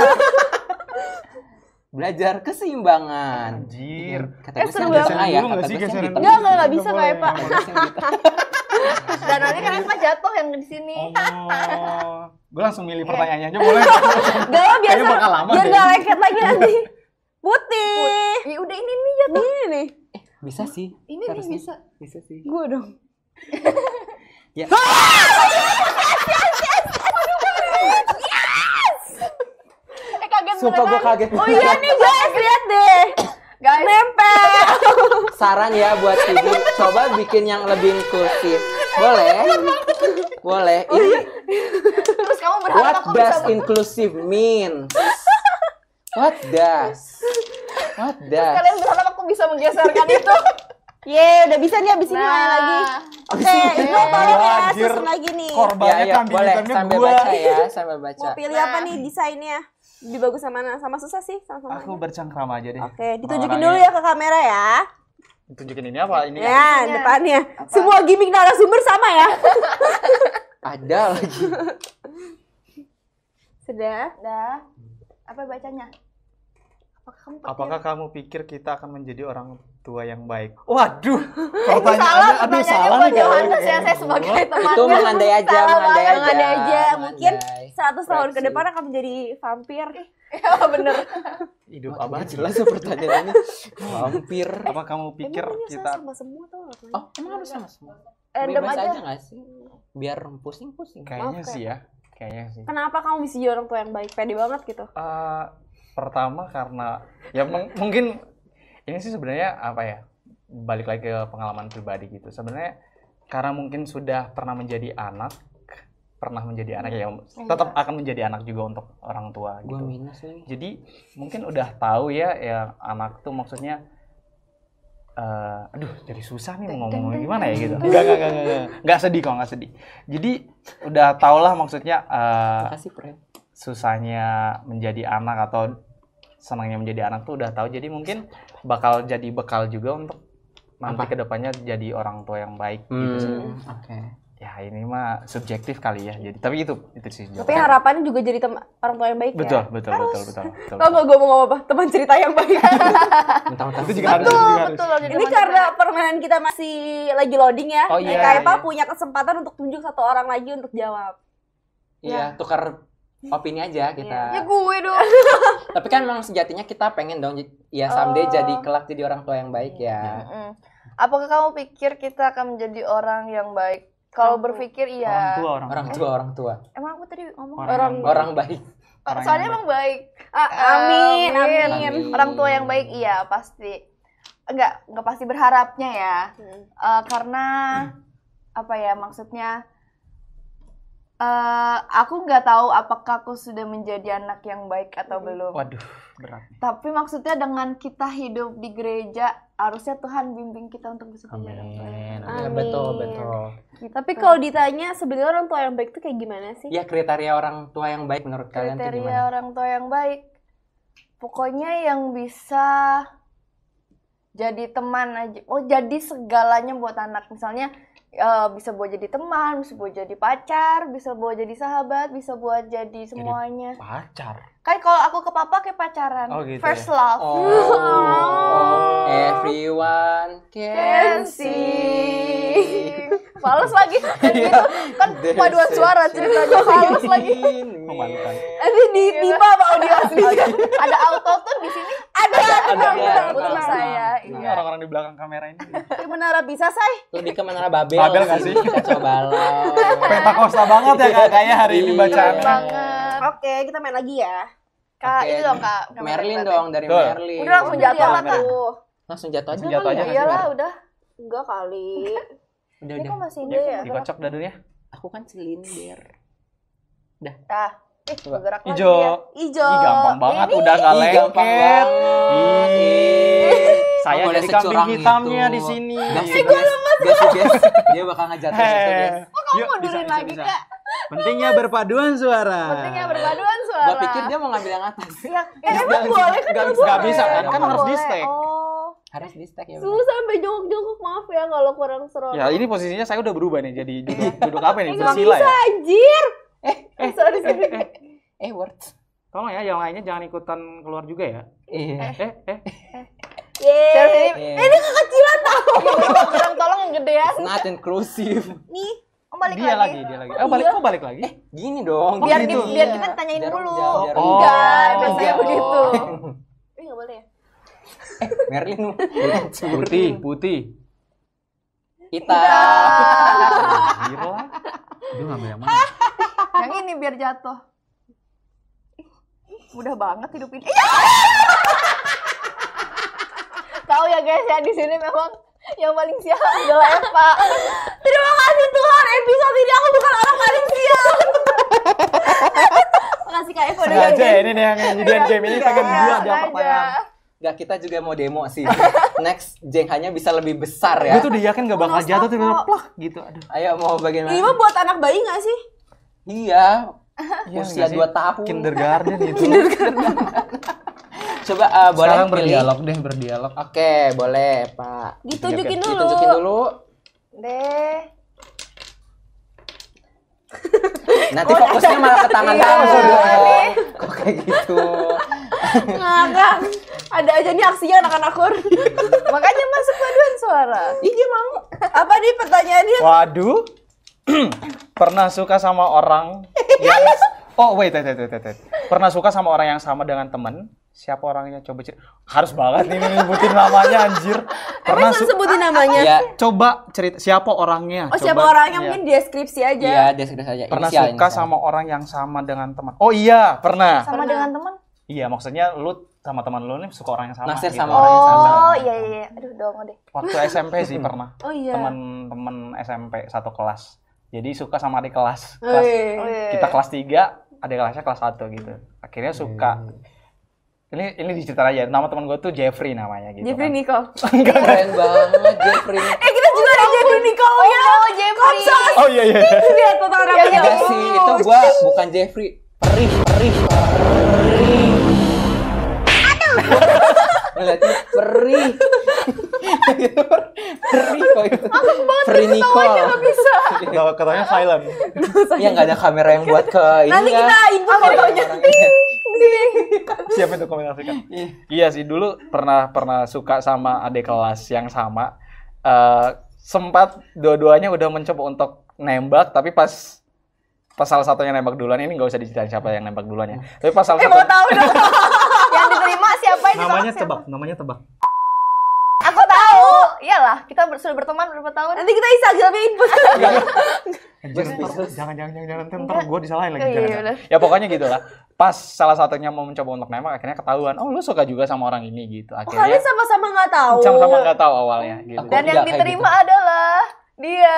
C: Belajar keseimbangan.
A: Anjir.
C: Kata gue sih
B: seru
C: yang di
B: banget.
C: tengah ya.
A: Dulu nggak
C: Kata
A: sih
C: gue sih yang di
A: geseran?
C: tengah.
D: Nggak bisa nggak ya, Pak?
C: Kata gue sih yang di tengah.
B: Dan nanti kan Eva jatuh yang di sini.
A: Oh. Gue langsung milih pertanyaannya aja boleh.
D: Gak lah, biasa.
A: Kayaknya bakal lama
D: Biar
A: deh.
D: nggak lengket lagi nanti. Putih.
B: Ya udah ini nih jatuh.
D: Ini nih.
C: Bisa sih.
B: Ini nih
C: Harusnya.
B: bisa.
C: Bisa sih.
D: Gue dong.
C: Ya.
B: Kaget
C: Sumpah gue
B: beneran.
C: kaget.
D: Oh iya nih guys, lihat deh.
B: Guys,
D: Nempel.
C: Saran ya buat Ibu, coba bikin yang lebih inklusif. Boleh. Ini
B: terus kamu berharap
C: what
B: aku
C: does
B: bisa
C: inclusive means? What does?
B: kalian berharap aku bisa menggeserkan itu.
D: Ye, udah bisa nih abis ini main lagi. Oke,
C: ini.
D: Ibu tolong ya,
A: Anjir.
D: susun lagi nih.
A: Korbannya
C: Ya,
A: kambing
C: boleh
A: hitamnya
C: sambil
A: gua.
C: baca ya, sambil baca.
D: Mau pilih apa nih desainnya? Lebih bagus sama mana? Sama susah sih, sama-sama.
A: Aku bercengkrama aja deh.
D: Oke, ditunjukin dulu ya ke kamera ya.
A: Tunjukin ini apa? Ini
D: Ya, depannya. Semua gimmick narasumber sama ya.
C: Ada lagi.
D: Sudah.
B: Dah. Apa bacanya?
A: Apakah kamu pikir kita akan menjadi orang tua yang baik? Waduh,
B: Salah
A: pertanyaannya
B: pertanyaannya buat Johannes ya, saya sebagai temannya.
C: Itu mengandai aja,
B: Salah
C: mengandai
B: banget.
C: aja.
D: Mengandai aja. Mungkin
C: Mengandai.
D: 100 tahun ke
C: Prediksi.
D: depan akan menjadi vampir.
B: Ya bener.
A: hidup
C: Wah,
A: abadi.
C: jelas ya pertanyaannya. Hampir.
A: Apa kamu pikir kita
D: sama semua tau gak?
C: Oh, emang harus sama semua?
B: Random
C: Bebas
B: aja.
C: aja nggak sih? Biar pusing-pusing.
A: kayaknya
D: Oke.
A: sih ya, kayaknya sih.
D: Kenapa kamu bisa jadi orang tua yang baik? Pede banget gitu.
A: Pertama karena ya mungkin ini sih sebenarnya apa ya? balik lagi ke pengalaman pribadi gitu. Sebenarnya karena mungkin sudah pernah menjadi anak ya, tetap akan menjadi anak juga untuk orang tua gitu.
C: Gua minus lagi.
A: Jadi mungkin udah tahu ya anak tuh maksudnya aduh jadi susah nih mau ngomong gimana ya gitu. Enggak sedih kok, enggak sedih. Jadi udah tau lah maksudnya
C: Makasih, Pren.
A: susahnya menjadi anak atau senangnya menjadi anak tuh udah tahu. Jadi mungkin bakal jadi bekal juga untuk nanti kedepannya jadi orang tua yang baik gitu sih.
C: Oke.
A: Ya ini mah subjektif kali ya. Jadi tapi itu sih
D: Tapi
A: jawabannya.
D: harapannya juga jadi orang tua yang baik
A: Betul,
D: ya.
A: betul.
D: Tau gak gue mau ngomong apa? Teman cerita yang baik.
C: Mentang-mentang
A: Itu juga harus.
B: Betul.
D: Ini karena permainan kita masih lagi loading ya.
A: Oh, iya,
D: Kak Eva
A: iya.
D: punya kesempatan untuk tunjuk satu orang lagi untuk jawab.
C: Iya, tukar opini aja kita.
B: Ya gue dong.
C: Tapi kan memang sejatinya kita pengen dong ya someday jadi kelak jadi orang tua yang baik ya.
B: Apakah kamu pikir kita akan menjadi orang yang baik? Kalau berpikir iya.
C: Orang tua.
B: Emang aku tadi ngomong
C: Orang baik.
B: soalnya emang baik.
D: Amin.
B: Orang tua yang baik iya pasti. Enggak pasti berharapnya ya. Karena apa ya maksudnya aku nggak tahu apakah aku sudah menjadi anak yang baik atau belum.
A: Waduh, berat nih.
B: Tapi maksudnya dengan kita hidup di gereja, harusnya Tuhan bimbing kita untuk bisa menjadi orang tua yang baik.
C: Iya, betul.
D: Tapi kalau ditanya sebenarnya orang tua yang baik itu kayak gimana sih?
C: Ya kriteria orang tua yang baik menurut kalian tuh
B: Kriteria
C: gimana?
B: orang tua yang baik, pokoknya yang bisa jadi teman aja. Oh, jadi segalanya buat anak. Misalnya bisa buat jadi teman, bisa buat jadi pacar, bisa buat jadi sahabat, bisa buat jadi semuanya.
A: Pacar.
B: Kan kalau aku ke papa kayak pacaran.
A: Oh, gitu
B: First
A: ya.
B: love.
C: Everyone can see.
B: Males lagi. Dan gitu kan paduan suara ceritanya males lagi.
A: Memalukan.
D: Nanti di apa audio aslinya?
B: Ada autotune di sini.
D: Ada.
B: Untuk saya.
A: Ini
B: Iya.
A: orang-orang di belakang kamera ini.
D: Di Menara bisa, Say?
C: Lebih ke Menara Babel
A: Babel nggak sih?
C: Kacau balau.
A: Pentakosta banget ya kayaknya hari ini
C: Iya.
A: bacaannya.
B: Banget.
D: Oke, kita main lagi ya.
B: Kak,
C: Oke.
B: itu dong Kak.
C: Merlin dong dari
A: Betul.
C: Merlin.
B: Udah langsung jatuh lah Kak.
C: Langsung jatuh aja.
A: Langsung jatuh aja.
B: Iyalah udah.
D: Enggak kali.
C: Udah.
B: Ini kok masih ide ya?
A: Dikocok dadunya.
C: Aku kan silinder.
B: Dah. Bergerak lagi
A: Hijau.
B: dia.
D: Ijo.
A: Ih, gampang banget, udah nggak
C: Ih, gampang
A: lengket.
C: banget.
A: Saya
C: Boleh
A: jadi kambing
C: securang
A: hitamnya
C: itu.
A: di sini.
C: Guys. Dia bakal ngejatuhin itu, guys.
B: Kamu mundurin lagi Kak.
A: Pentingnya berpaduan suara.
B: Pentingnya berpaduan suara.
C: Gua pikir dia mau ngambil yang atas.
B: Ya, emang boleh kan?
A: Nggak bisa kan? Kan harus di stack.
B: Oh.
C: Harus di stack ya.
D: Susah sampai jongkok-jongkok, maaf ya kalau kurang seru.
A: Ya ini posisinya saya udah berubah nih jadi duduk apa nih?
D: Nggak
A: Bersila
D: bisa,
A: ya.
D: anjir. Sorry.
C: Words.
A: Tolong ya yang lainnya jangan ikutan keluar juga ya.
C: Iya.
B: Dari sini.
D: Ini kekecilan tau.
B: Bilang tolong yang gedean.
C: Not inclusive.
D: Nih,
B: Balik
A: Dia
B: lagi.
A: lagi. Kok balik lagi?
C: Gini dong.
B: Biar
A: gitu.
B: biar kita ditanyain
C: Jarum
B: dulu.
C: jauh, jarum
A: Oh.
B: Enggak,
C: jauh.
B: biasanya
C: Oh.
B: begitu.
D: ini nggak boleh ya?
C: Merlin
A: Putih.
C: Kita.
A: Gila. Aduh ngambil yang mana?
B: Yang ini biar jatuh. Mudah banget hidup ini. Tahu ya guys ya di sini memang yang paling sial adalah Eva.
D: Terima kasih Tuhan, episode ini aku bukan orang paling sial. Makasih Kak Eva udah
A: Sengaja
D: nonton.
A: ya ini nih yang nyediain game ini pengen
B: Iya,
A: gua jawab
B: sengaja.
A: pertanyaan.
C: Gak, kita juga mau demo sih. Next, jenghannya bisa lebih besar
A: Gue
C: ya.
A: tuh dia kan gak bakal jatuh tiba-tiba plak gitu. Aduh.
C: Ayo mau bagian
D: Ini
C: mana?
D: mah buat anak bayi nggak sih?
C: Iya.
A: Iya
C: Usia
A: nggak sih?
C: 2 tahun.
A: Kindergarten itu.
C: Coba boleh
A: Sekarang
C: pilih.
A: berdialog.
C: Oke, boleh, Pak.
D: Ditunjukin dulu.
C: Ditunjukin dulu.
B: Deh.
C: Nanti fokusnya malah ke tangan kamu dong. Kok kayak gitu?
D: Nggak. Ada aja nih aksinya anak-anakur.
B: Makanya masuk paduan suara.
C: Ih, dia mau.
D: Apa nih pertanyaannya?
A: Waduh. Pernah suka sama orang yang wait. Pernah suka sama orang yang sama dengan temen? Siapa orangnya? Coba cerita. Harus banget nih nyebutin namanya anjir. Pernah
D: Emang sebutin namanya?
C: Iya.
A: coba cerita siapa orangnya?
D: Oh, siapa
A: Coba.
D: orangnya
A: Iya.
D: mungkin deskripsi aja.
C: Iya, deskripsi saja.
A: Pernah
C: Inisial.
A: suka sama orang yang sama dengan teman. Oh iya, pernah.
B: Sama dengan teman.
A: Iya, maksudnya lu sama teman lu nih suka orang yang sama
C: Naksir
A: gitu.
C: sama orang yang sama.
B: Oh iya. Aduh dongo deh.
A: Waktu SMP sih pernah.
D: Oh iya.
A: Teman-teman SMP satu kelas. Jadi suka sama adik kelas.
D: Oh, iya.
B: Oh, iya.
A: Kita kelas 3, adik kelasnya kelas 1 gitu. Akhirnya suka. Ini diceritain aja. Nama teman gue tuh Jeffrey namanya gitu.
B: Jeffrey
A: kan.
B: Nicole.
C: Keren banget Jeffrey.
D: Kita juga ada Jeffrey Nicole ya.
B: Oh Jeffrey.
A: Oh iya.
D: Lihat total
B: Iya,
D: rambutnya.
C: Enggak sih, itu gua bukan Jeffrey. Perih. Ngeliatnya perih. Perih kok itu. Perih Nicole.
A: Katanya silent.
C: Ya nggak ada kamera yang buat ke ini
D: Nanti
C: ya.
D: kita input fotonya.
A: Siapa itu kombinasikan? Iya sih, dulu pernah suka sama adik kelas yang sama. Sempat dua-duanya udah mencoba untuk nembak, tapi pas salah satunya nembak duluan, ini nggak usah diceritain siapa yang nembak duluan ya. Tapi pas salah
B: Mau
A: satu
B: tahu dong. Yang diterima siapa yang ditolak siapa?
A: namanya tebak.
B: Aku tahu. Iyalah, kita sudah berteman berapa tahun?
D: Nanti kita Instagramnya input.
A: Jangan ntar gue disalahin lagi.
B: Iya,
A: jangan.
B: udah.
A: Ya pokoknya gitu lah. Pas salah satunya mau mencoba untuk nembak, akhirnya ketahuan. Oh lu suka juga sama orang ini gitu.
D: Kalian
A: Akhirnya
D: sama-sama nggak tahu.
A: sama-sama nggak tahu awalnya gitu.
C: Aku
B: Dan yang
C: enggak kayak
B: diterima adalah dia.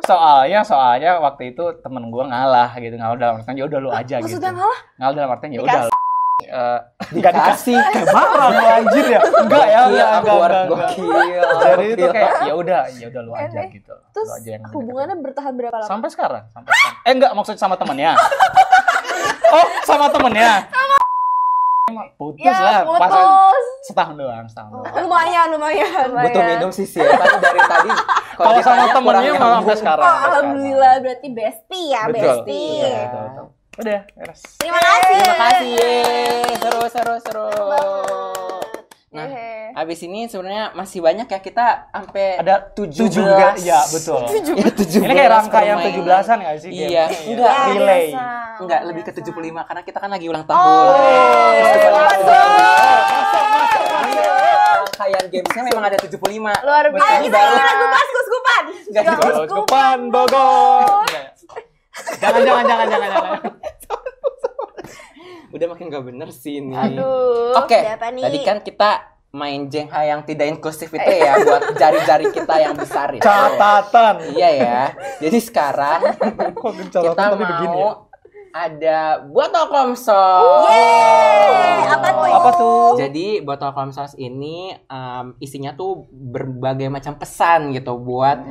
A: Soalnya waktu itu temen gue ngalah gitu, ngalah dalam artian ya udah lu aja gitu.
D: Maksudnya ngalah?
A: Ngalah dalam artian ya udah.
C: Enggak dikasih.
A: Marah lu anjir ya. Enggak ya,
C: Iya,
A: enggak.
C: gokil.
A: Jadi itu kayak ya udah lu aja gitu.
D: Terus
A: Lu aja yang
D: hubungannya bertahan berapa lama?
A: sampai sekarang. Enggak, maksudnya sama temennya. Oh, sama temennya. Putus
B: Ya,
A: lah, pas
B: putus.
A: setahun doang.
D: Lumayan.
C: Butuh minum sih sih, tapi dari tadi
A: Kalau sama
C: ditanya kurang
A: temennya malah sampai
C: nyambung.
A: sekarang.
D: Oh,
A: sampai sekarang.
D: alhamdulillah berarti bestie ya,
A: Betul.
D: bestie.
A: Betul. Udah, beres.
D: Terima kasih.
C: Terima kasih. Yeay. Seru. Nah,
B: Hehe.
C: abis ini sebenarnya masih banyak ya, kita sampai
A: Ada
C: 17.
A: juga, ya betul.
C: Ya, 17
A: Ini kayak rangkaian
C: permain.
A: 17-an nggak sih?
C: Iya,
A: Game?
C: enggak.
A: Relay.
C: Enggak, lebih ke 75 karena kita kan lagi ulang tahun. Rangkaian gamesnya memang ada 75.
B: Luar biasa.
C: Ini baru
D: Lagu Baskus-kupan.
C: enggak
A: Depan Bogor. Jangan.
C: Udah makin gak bener sih ini.
B: Aduh.
C: Oke,
D: ada apa nih?
C: tadi kan kita main Jengha yang tidak inklusif itu ya buat jari-jari kita yang besar itu.
A: Catatan.
C: Iya ya. Jadi sekarang
A: Kok
C: kita
A: tapi
C: mau
A: begini ya?
C: ada botol komsos.
A: Apa tuh?
C: Jadi botol komsos ini isinya tuh berbagai macam pesan gitu buat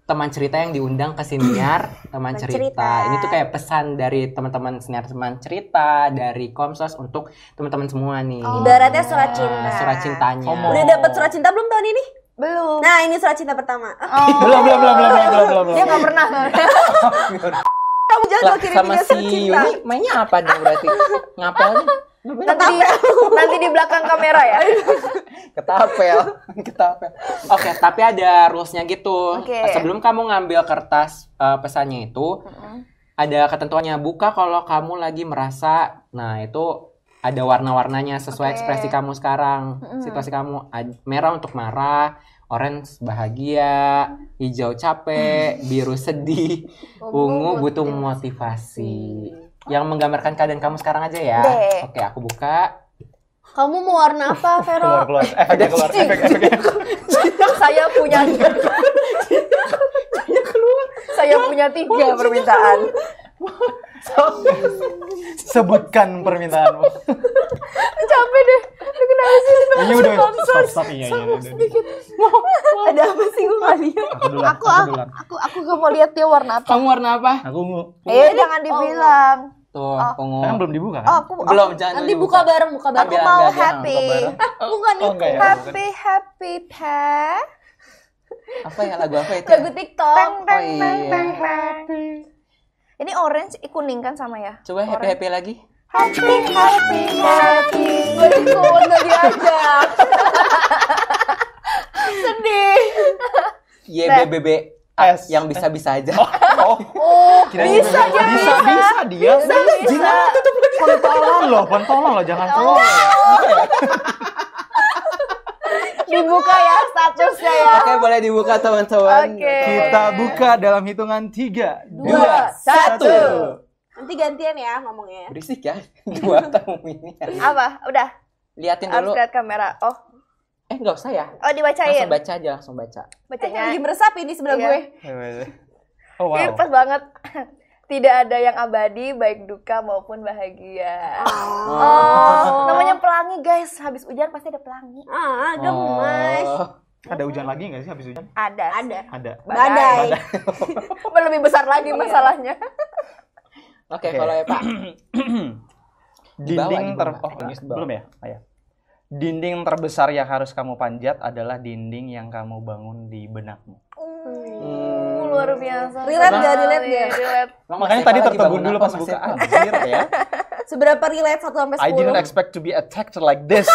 C: teman cerita yang diundang ke siniar teman cerita.
D: cerita.
C: Ini tuh kayak pesan dari teman-teman siniar teman cerita dari komsos untuk teman-teman semua nih.
D: Ibaratnya surat cinta.
C: Surat cintanya.
D: Udah dapat surat cinta belum tahun ini?
B: Belum.
D: Nah, ini surat cinta pertama.
A: Belum.
B: Dia nggak pernah.
D: Kamu jago
C: Lah,
D: kirim
C: sama
D: dia
C: si
D: surat cinta.
C: Yuni mainnya apa dong berarti? Ngapel nih?
B: Nanti di belakang kamera ya.
C: Ketapel. Oke, tapi ada rules-nya gitu.
B: Oke.
C: Sebelum kamu ngambil kertas pesannya itu, ada ketentuannya. Buka kalau kamu lagi merasa, nah itu ada warna-warnanya sesuai
B: Oke.
C: ekspresi kamu sekarang. Situasi kamu merah untuk marah, orange bahagia, hijau capek, biru sedih, ungu butuh motivasi. Yang menggambarkan keadaan kamu sekarang aja ya.
B: Deh.
C: Oke, aku buka.
D: Kamu mau warna apa, Vero?
A: Keluar. Efeknya keluar. Efeknya.
B: Saya punya 3 permintaan.
A: Sebutkan permintaanmu.
B: Capek deh. Aduh, kenapa sih?
A: Ini udah stop. Iya.
D: Ada apa sih gue nggak lihat?
B: Aku gak mau lihat dia warna apa.
C: Kamu warna apa?
A: Aku ungu.
B: Jangan dibilang.
C: Tuh, ungu.
A: Kan belum dibuka
B: Oh,
A: kan?
C: Belum, jangan
D: Nanti
C: dulu
D: buka bareng.
C: Ambil,
B: Aku mau
C: ambil aja.
B: happy.
D: Bukan
A: Oh, enggak ya.
B: Happy pa.
C: Apa ya, lagu apa itu?
D: lagu TikTok.
C: Oh iya.
B: Ini orange, kuning kan sama ya?
C: Coba happy lagi.
B: Happy.
D: Gue ikut nggak diajak.
B: Sedih.
C: YBBB
A: S.
C: yang bisa-bisa aja.
A: Oh,
B: Bisa dia.
A: Bisa. Pentolan loh, jangan salah.
B: Dibuka ya statusnya ya.
C: Oke, boleh dibuka teman-teman.
B: Oke.
A: Kita buka dalam hitungan 3, 2,
B: 1.
D: Nanti gantian ya ngomongnya.
C: Berisik ya. Dua tamu ini.
B: Apa? Udah.
C: Liatin
B: Harus
C: dulu.
B: lihat kamera. Oh,
C: Enggak usah ya.
B: oh dibacain.
C: Langsung baca aja, langsung baca.
B: Bacanya.
D: Lagi meresap ini sebelah
B: Iya.
D: gue.
A: Oh
B: Ini
A: wow.
B: pas banget. Tidak ada yang abadi, baik duka maupun bahagia. Oh, namanya pelangi guys. Habis hujan pasti ada pelangi.
D: Gemes.
A: Ada hujan lagi nggak sih habis hujan?
B: Ada.
A: Ada.
D: Badai.
B: Lebih besar lagi masalahnya.
C: Oke, kalau ya Pak. Di bawah,
A: Dinding
C: di bawah.
A: belum ya? Oh, ya. Dinding terbesar yang harus kamu panjat adalah dinding yang kamu bangun di benakmu.
B: Luar biasa.
D: Relate nggak?
B: sekali.
D: Relate nggak?
B: Relate.
A: Makanya tadi tertegun dulu pas buka anjir ya.
D: Seberapa relate 1 sampai 10?
A: I didn't expect to be attacked like this.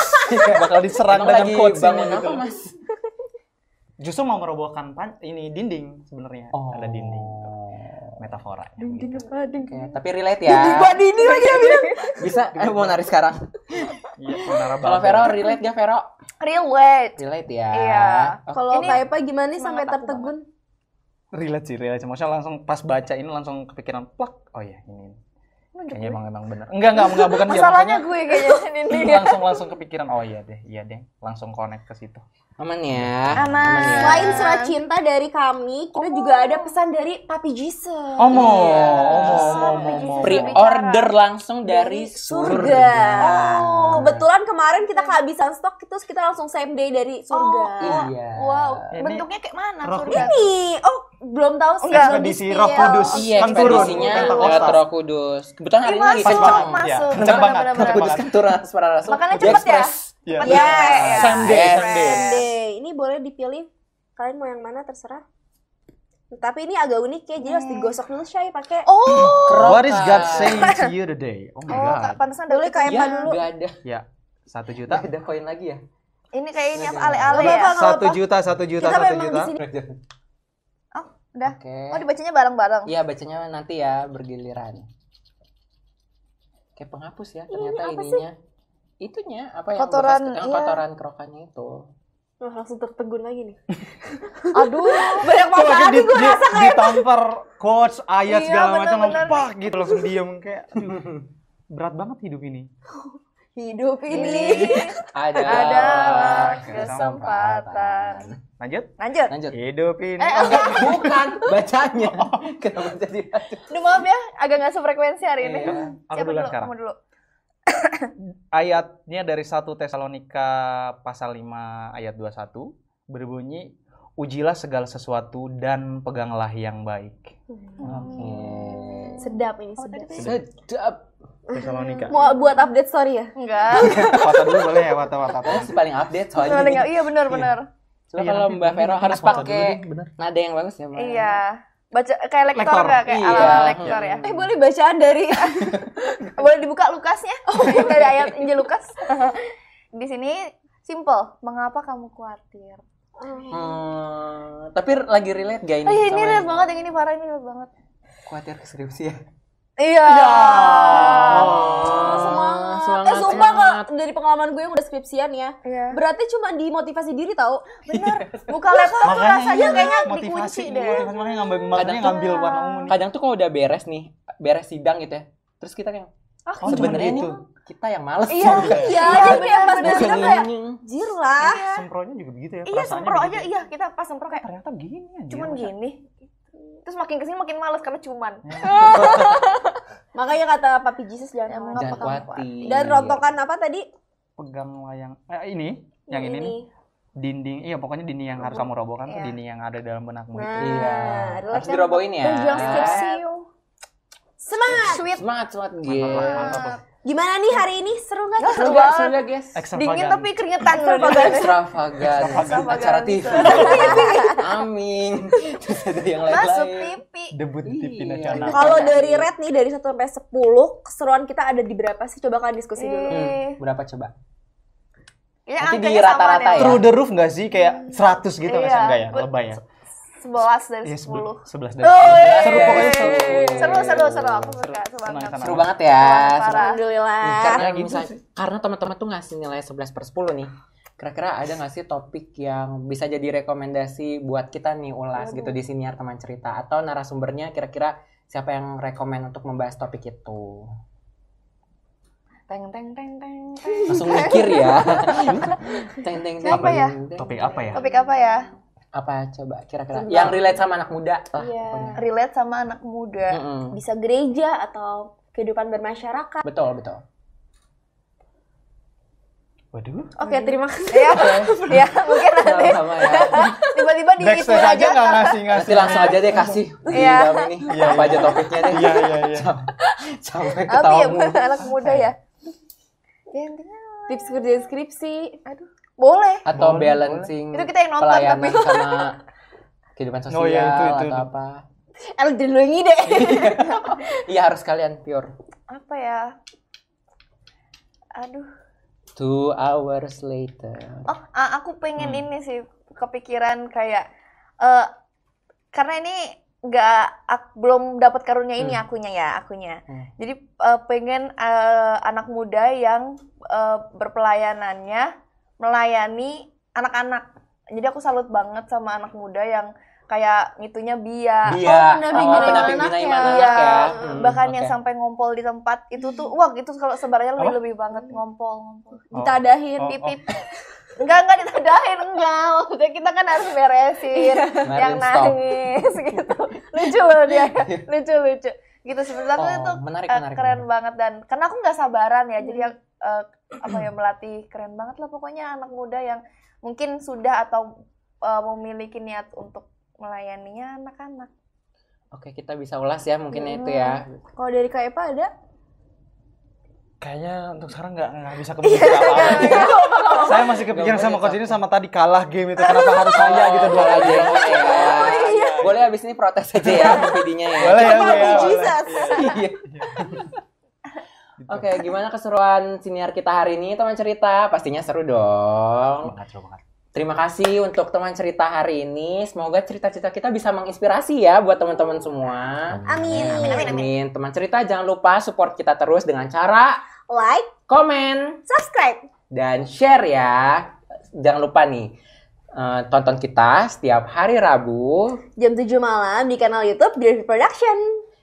A: Bakal diserang dengan
C: lagi
A: quotes
C: bangun
A: ini
C: apa,
A: gitu.
C: Mas?
A: Justru mau merobohkan ini dinding sebenarnya.
C: Oh.
A: Ada dinding. Metafora.
C: Oke, tapi relate ya.
D: Ini lagi dia bilang.
C: Bisa mau nari sekarang.
A: Iya, menara
C: Kalau
A: Babel.
C: Vero relate gak Vero?
B: Relate.
C: Relate ya.
B: Iya.
C: Oke.
D: Kalau
B: Ini
D: kayak apa gimana nih sampai
B: semangat aku
D: tertegun?
A: Relate sih. Maksudnya langsung pas baca ini langsung kepikiran plak. Oh iya, ini. Kayaknya emang benar. Enggak, bukan dia.
B: Masalahnya
A: maksudnya
B: gue kayaknya ini.
A: langsung kepikiran. Oh iya deh. Langsung connect ke situ.
C: Aman ya.
B: Aman.
C: ya.
D: Selain surat cinta dari kami, kita juga ada pesan dari Papi Jesus.
A: Omo.
C: Pre-order langsung dari surga.
D: Oh, kebetulan kemarin kita kehabisan stok, terus kita langsung same day dari surga.
C: Iya.
B: Wow,
A: Ini
B: bentuknya kayak mana
A: roh
B: surga?
D: Ini, belum tahu sih.
B: Enggak.
D: belum
A: Ekspedisi
D: di-spill.
A: Roh Kudus.
C: Iya,
A: Kan turun,
C: ekspedisinya
A: Pentakostal.
C: lewat Roh Kudus. Kebetulan hari ini lagi
B: Masuk,
C: kencang.
B: masuk.
A: Kencang banget.
B: Benar-benar.
C: Roh Kudus kan turun secara langsung.
B: Makanya
C: di
B: cepet ya.
C: Express.
A: Iya.
D: Yes.
A: Sunday.
D: Sunday. Ini boleh dipilih. Kalian mau yang mana terserah. Tapi ini agak unik ya, jadi harus digosok dulu Syai pakai.
B: Oh,
A: What is God saying to you today? Oh my God.
B: pantesan ada
D: Boleh kayak
C: Ya,
D: apa dulu?
C: nggak ada.
A: Ya, 1 juta.
C: Nggak ada koin lagi ya?
B: Ini kayaknya
C: Nggak
B: ale-ale
D: Nggak
B: ya.
D: apa-apa.
A: 1 juta, 1 juta,
D: Kita
A: 1
D: memang
A: juta.
D: di sini.
B: Oh, udah.
C: Oke.
B: Oh, dibacanya bareng-bareng.
C: Iya, bacanya nanti ya bergiliran. Kayak penghapus ya ternyata
D: apa sih?
C: ininya. Itunya apa yang
B: Kotoran,
C: bekas, yang
B: iya.
C: kotoran kerokannya itu.
D: Wah, langsung tertegun lagi nih.
B: Aduh,
D: Banyak masalah nih gue rasa kayak.
A: ditampar quotes, ayat
B: Iya,
A: segala macam,
B: bener-bener.
A: pak gitu langsung diem kayak aduh, berat banget hidup ini.
D: Hidup ini.
C: Adalah
B: kesempatan.
A: Lanjut.
B: Lanjut.
A: Hidup ini.
C: Bukan bacanya. Kenapa jadi lanjut?
B: Aduh, maaf ya, agak nggak sefrekuensi hari ini.
C: Iya.
A: Aku duluan sekarang.
B: Kamu dulu.
A: Ayatnya dari 1 Tesalonika pasal 5 ayat 21 berbunyi, ujilah segala sesuatu dan peganglah yang baik.
C: Oke.
D: Sedap ini, sedap.
C: Sedap.
A: Tesalonika.
D: Mau buat update story ya?
B: Enggak.
A: Wata dulu boleh ya, wata-wata.
C: Saya paling update soalnya.
B: Soalnya iya benar-benar.
C: Coba
A: Iya,
C: kalau
A: nanti-
C: Mbak Vero
A: nanti
C: harus
A: kita foto
C: pakai
A: dulu deh, bener.
C: nada yang bagus ya, Mbak.
B: Iya. Baca kayak lektor
A: Lektor.
B: enggak kayak
C: Iya.
B: ala lektor ya.
D: Boleh bacaan dari
B: Boleh dibuka Lukasnya? Dari ayat Injil Lukas. Di sini simple. Mengapa kamu khawatir?
C: Tapi lagi relate gak ini?
B: Oh, iya, ini
C: sama
B: relate banget yang ini parah, ini relate banget.
C: Khawatir ke skripsi ya?
B: Iya.
D: semangat.
C: semangat,
D: Sumpah
C: semangat.
D: kalau dari pengalaman gue yang udah skripsian ya,
B: Iya.
D: berarti cuma dimotivasi diri tahu.
B: Bener. Buka laptop tuh rasanya kayaknya
A: motivasi
B: dikunci deh.
A: makanya ngambil warna ungu nih.
C: Kadang tuh kalau udah beres nih, beres sidang gitu ya, terus kita kayak
A: Oh,
C: sebenarnya
A: cuman
C: nih
A: itu.
C: kita yang males.
D: Iya, jadi kayak pas
B: bener,
D: beres sidang
C: bener.
D: kayak jir lah.
A: Sempronya juga begitu ya.
B: Iya,
A: perasaannya
B: sempro
A: begitu.
B: aja. Iya, kita pas sempro kayak
A: Ternyata gini anjir.
B: cuman
A: masa-
B: gini. Terus makin kesini makin males karena cuman.
D: Makanya kata Papi Jesus jangan
B: Emang
D: khawatir.
C: Jangan khawatir.
D: Dan rontokan apa tadi?
A: Pegang layang ini, yang ini nih. Dinding, iya pokoknya dinding yang harus kamu robohkan tuh
B: Iya.
A: dinding yang ada dalam benakmu itu.
D: Nah,
C: Iya.
D: relax
C: Harus
D: kan?
C: dirobohin ya.
D: Berjuang
C: Ya.
D: skripsi. Semangat.
B: Sweet.
C: Semangat
A: Mantap,
C: guys.
A: mantap.
D: Gimana nih hari ini? Seru nggak?
C: Seru gak? Seru gak guys?
B: Dingin
A: Extravagant.
B: tapi keringetan.
C: Extravagan. Acara TV. Amin. Terus ada yang
B: Masuk
C: lain-lain.
B: TV.
A: Debut di TV
C: Iya.
A: nasional.
D: Kalau dari red nih dari 1 sampai 10, keseruan kita ada di berapa sih? Coba kalian diskusi dulu.
C: Berapa coba?
B: Ya,
C: Nanti
B: angkanya
C: di rata-rata
B: sama
C: ya.
B: deh.
A: Through the roof nggak sih kayak 100 gitu nggak sih?
B: Iya.
A: Enggak ya, lebay ya.
B: 11 dari
A: Iya,
B: 10.
A: 11 dari
B: Oh,
A: 10. Seru
C: iya.
A: pokoknya seru.
B: Seru. Aku suka.
A: Senang,
B: Semangat.
A: senang.
C: Seru banget ya.
B: Parah.
D: Alhamdulillah.
C: Karena
A: gitu
C: misalnya, karena teman-teman tuh ngasih nilai 11/10 nih. Kira-kira ada nggak sih topik yang bisa jadi rekomendasi buat kita nih ulas gitu di siniar teman cerita, atau narasumbernya kira-kira Siapa yang rekomen untuk membahas topik itu?
B: Teng teng teng teng.
C: Langsung mikir ya. Teng teng teng.
B: Siapa ya?
A: Topik apa ya?
B: Topik apa ya?
C: Apa coba kira-kira? Yang relate sama anak muda lah.
D: Iya.
C: pokoknya.
B: Relate sama anak muda.
D: Bisa gereja atau kehidupan bermasyarakat.
C: Betul.
A: Waduh.
D: Oke, terima kasih.
B: Ya, mungkin nanti
C: Sama ya.
B: tiba-tiba di itu
A: Backstage aja nggak ngasih.
C: Nanti langsung aja deh kasih.
B: Iya.
C: Ini apa aja topiknya deh.
A: Iya.
C: Sampai
B: Apa
C: ketawa
B: ya
C: mulu.
B: buat anak muda ya? Ya intinya
D: Tips kerja skripsi.
B: aduh, boleh.
C: Atau
A: Boleh,
C: balancing
B: Itu kita yang nonton
C: pelayanan
B: tapi.
C: sama kehidupan sosial
A: Oh, iya, itu.
C: atau apa.
D: Jadi lu yang ide.
C: Iya harus kalian pure.
B: Apa ya? Aduh.
C: 2 hours later.
B: Oh, aku pengen ini sih kepikiran kayak karena ini belum dapat karunia ini akunya. Jadi pengen anak muda yang berpelayanannya melayani anak-anak. Jadi aku salut banget sama anak muda yang kayak ngitunya
C: Dia
D: pendamping
C: pendamping
D: anak
C: bina iman
D: ya.
C: anak
B: Iya,
C: ya.
B: bahkan
C: Oke.
B: yang sampai ngompol di tempat itu tuh, wah itu kalau sebarnya lebih banget ngompol.
D: Ditadahin.
B: Pipip. Enggak ditadahin, enggak. Maksudnya kita kan harus beresin yang
C: stop.
B: nangis gitu. Lucu loh dia. Lucu. Gitu sebenarnya aku itu
C: menarik.
B: keren banget dan karena aku nggak sabaran ya. Jadi melatih keren banget lah pokoknya anak muda yang mungkin sudah atau memiliki niat untuk melayaninya anak-anak.
C: Oke, kita bisa ulas ya mungkin itu ya.
D: Kalau dari Kak Epa ada?
A: Kayaknya untuk sekarang nggak bisa kepikiran apa-apa. Saya masih kepikiran sama coach ini sama tadi kalah game itu. Kenapa harus saya gitu dua
C: Aja
A: aja.
C: ya. Boleh abis ini protes aja ya videonya ya.
A: Boleh ya.
D: Jesus.
C: Iya. Oke, gimana keseruan siniar kita hari ini teman cerita? Pastinya seru dong.
A: Seru banget.
C: Terima kasih untuk teman cerita hari ini. Semoga cerita-cerita kita bisa menginspirasi ya buat teman-teman semua. Amin. Teman cerita jangan lupa support kita terus dengan cara
D: Like,
C: komen,
D: subscribe.
C: dan share ya. Jangan lupa nih tonton kita setiap hari Rabu.
D: Jam 7 malam di kanal YouTube Dream Production.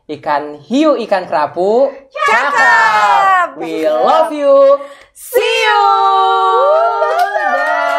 C: Ikan hiu, ikan kerapu, cakep. We love you.
D: See you.
C: Bye.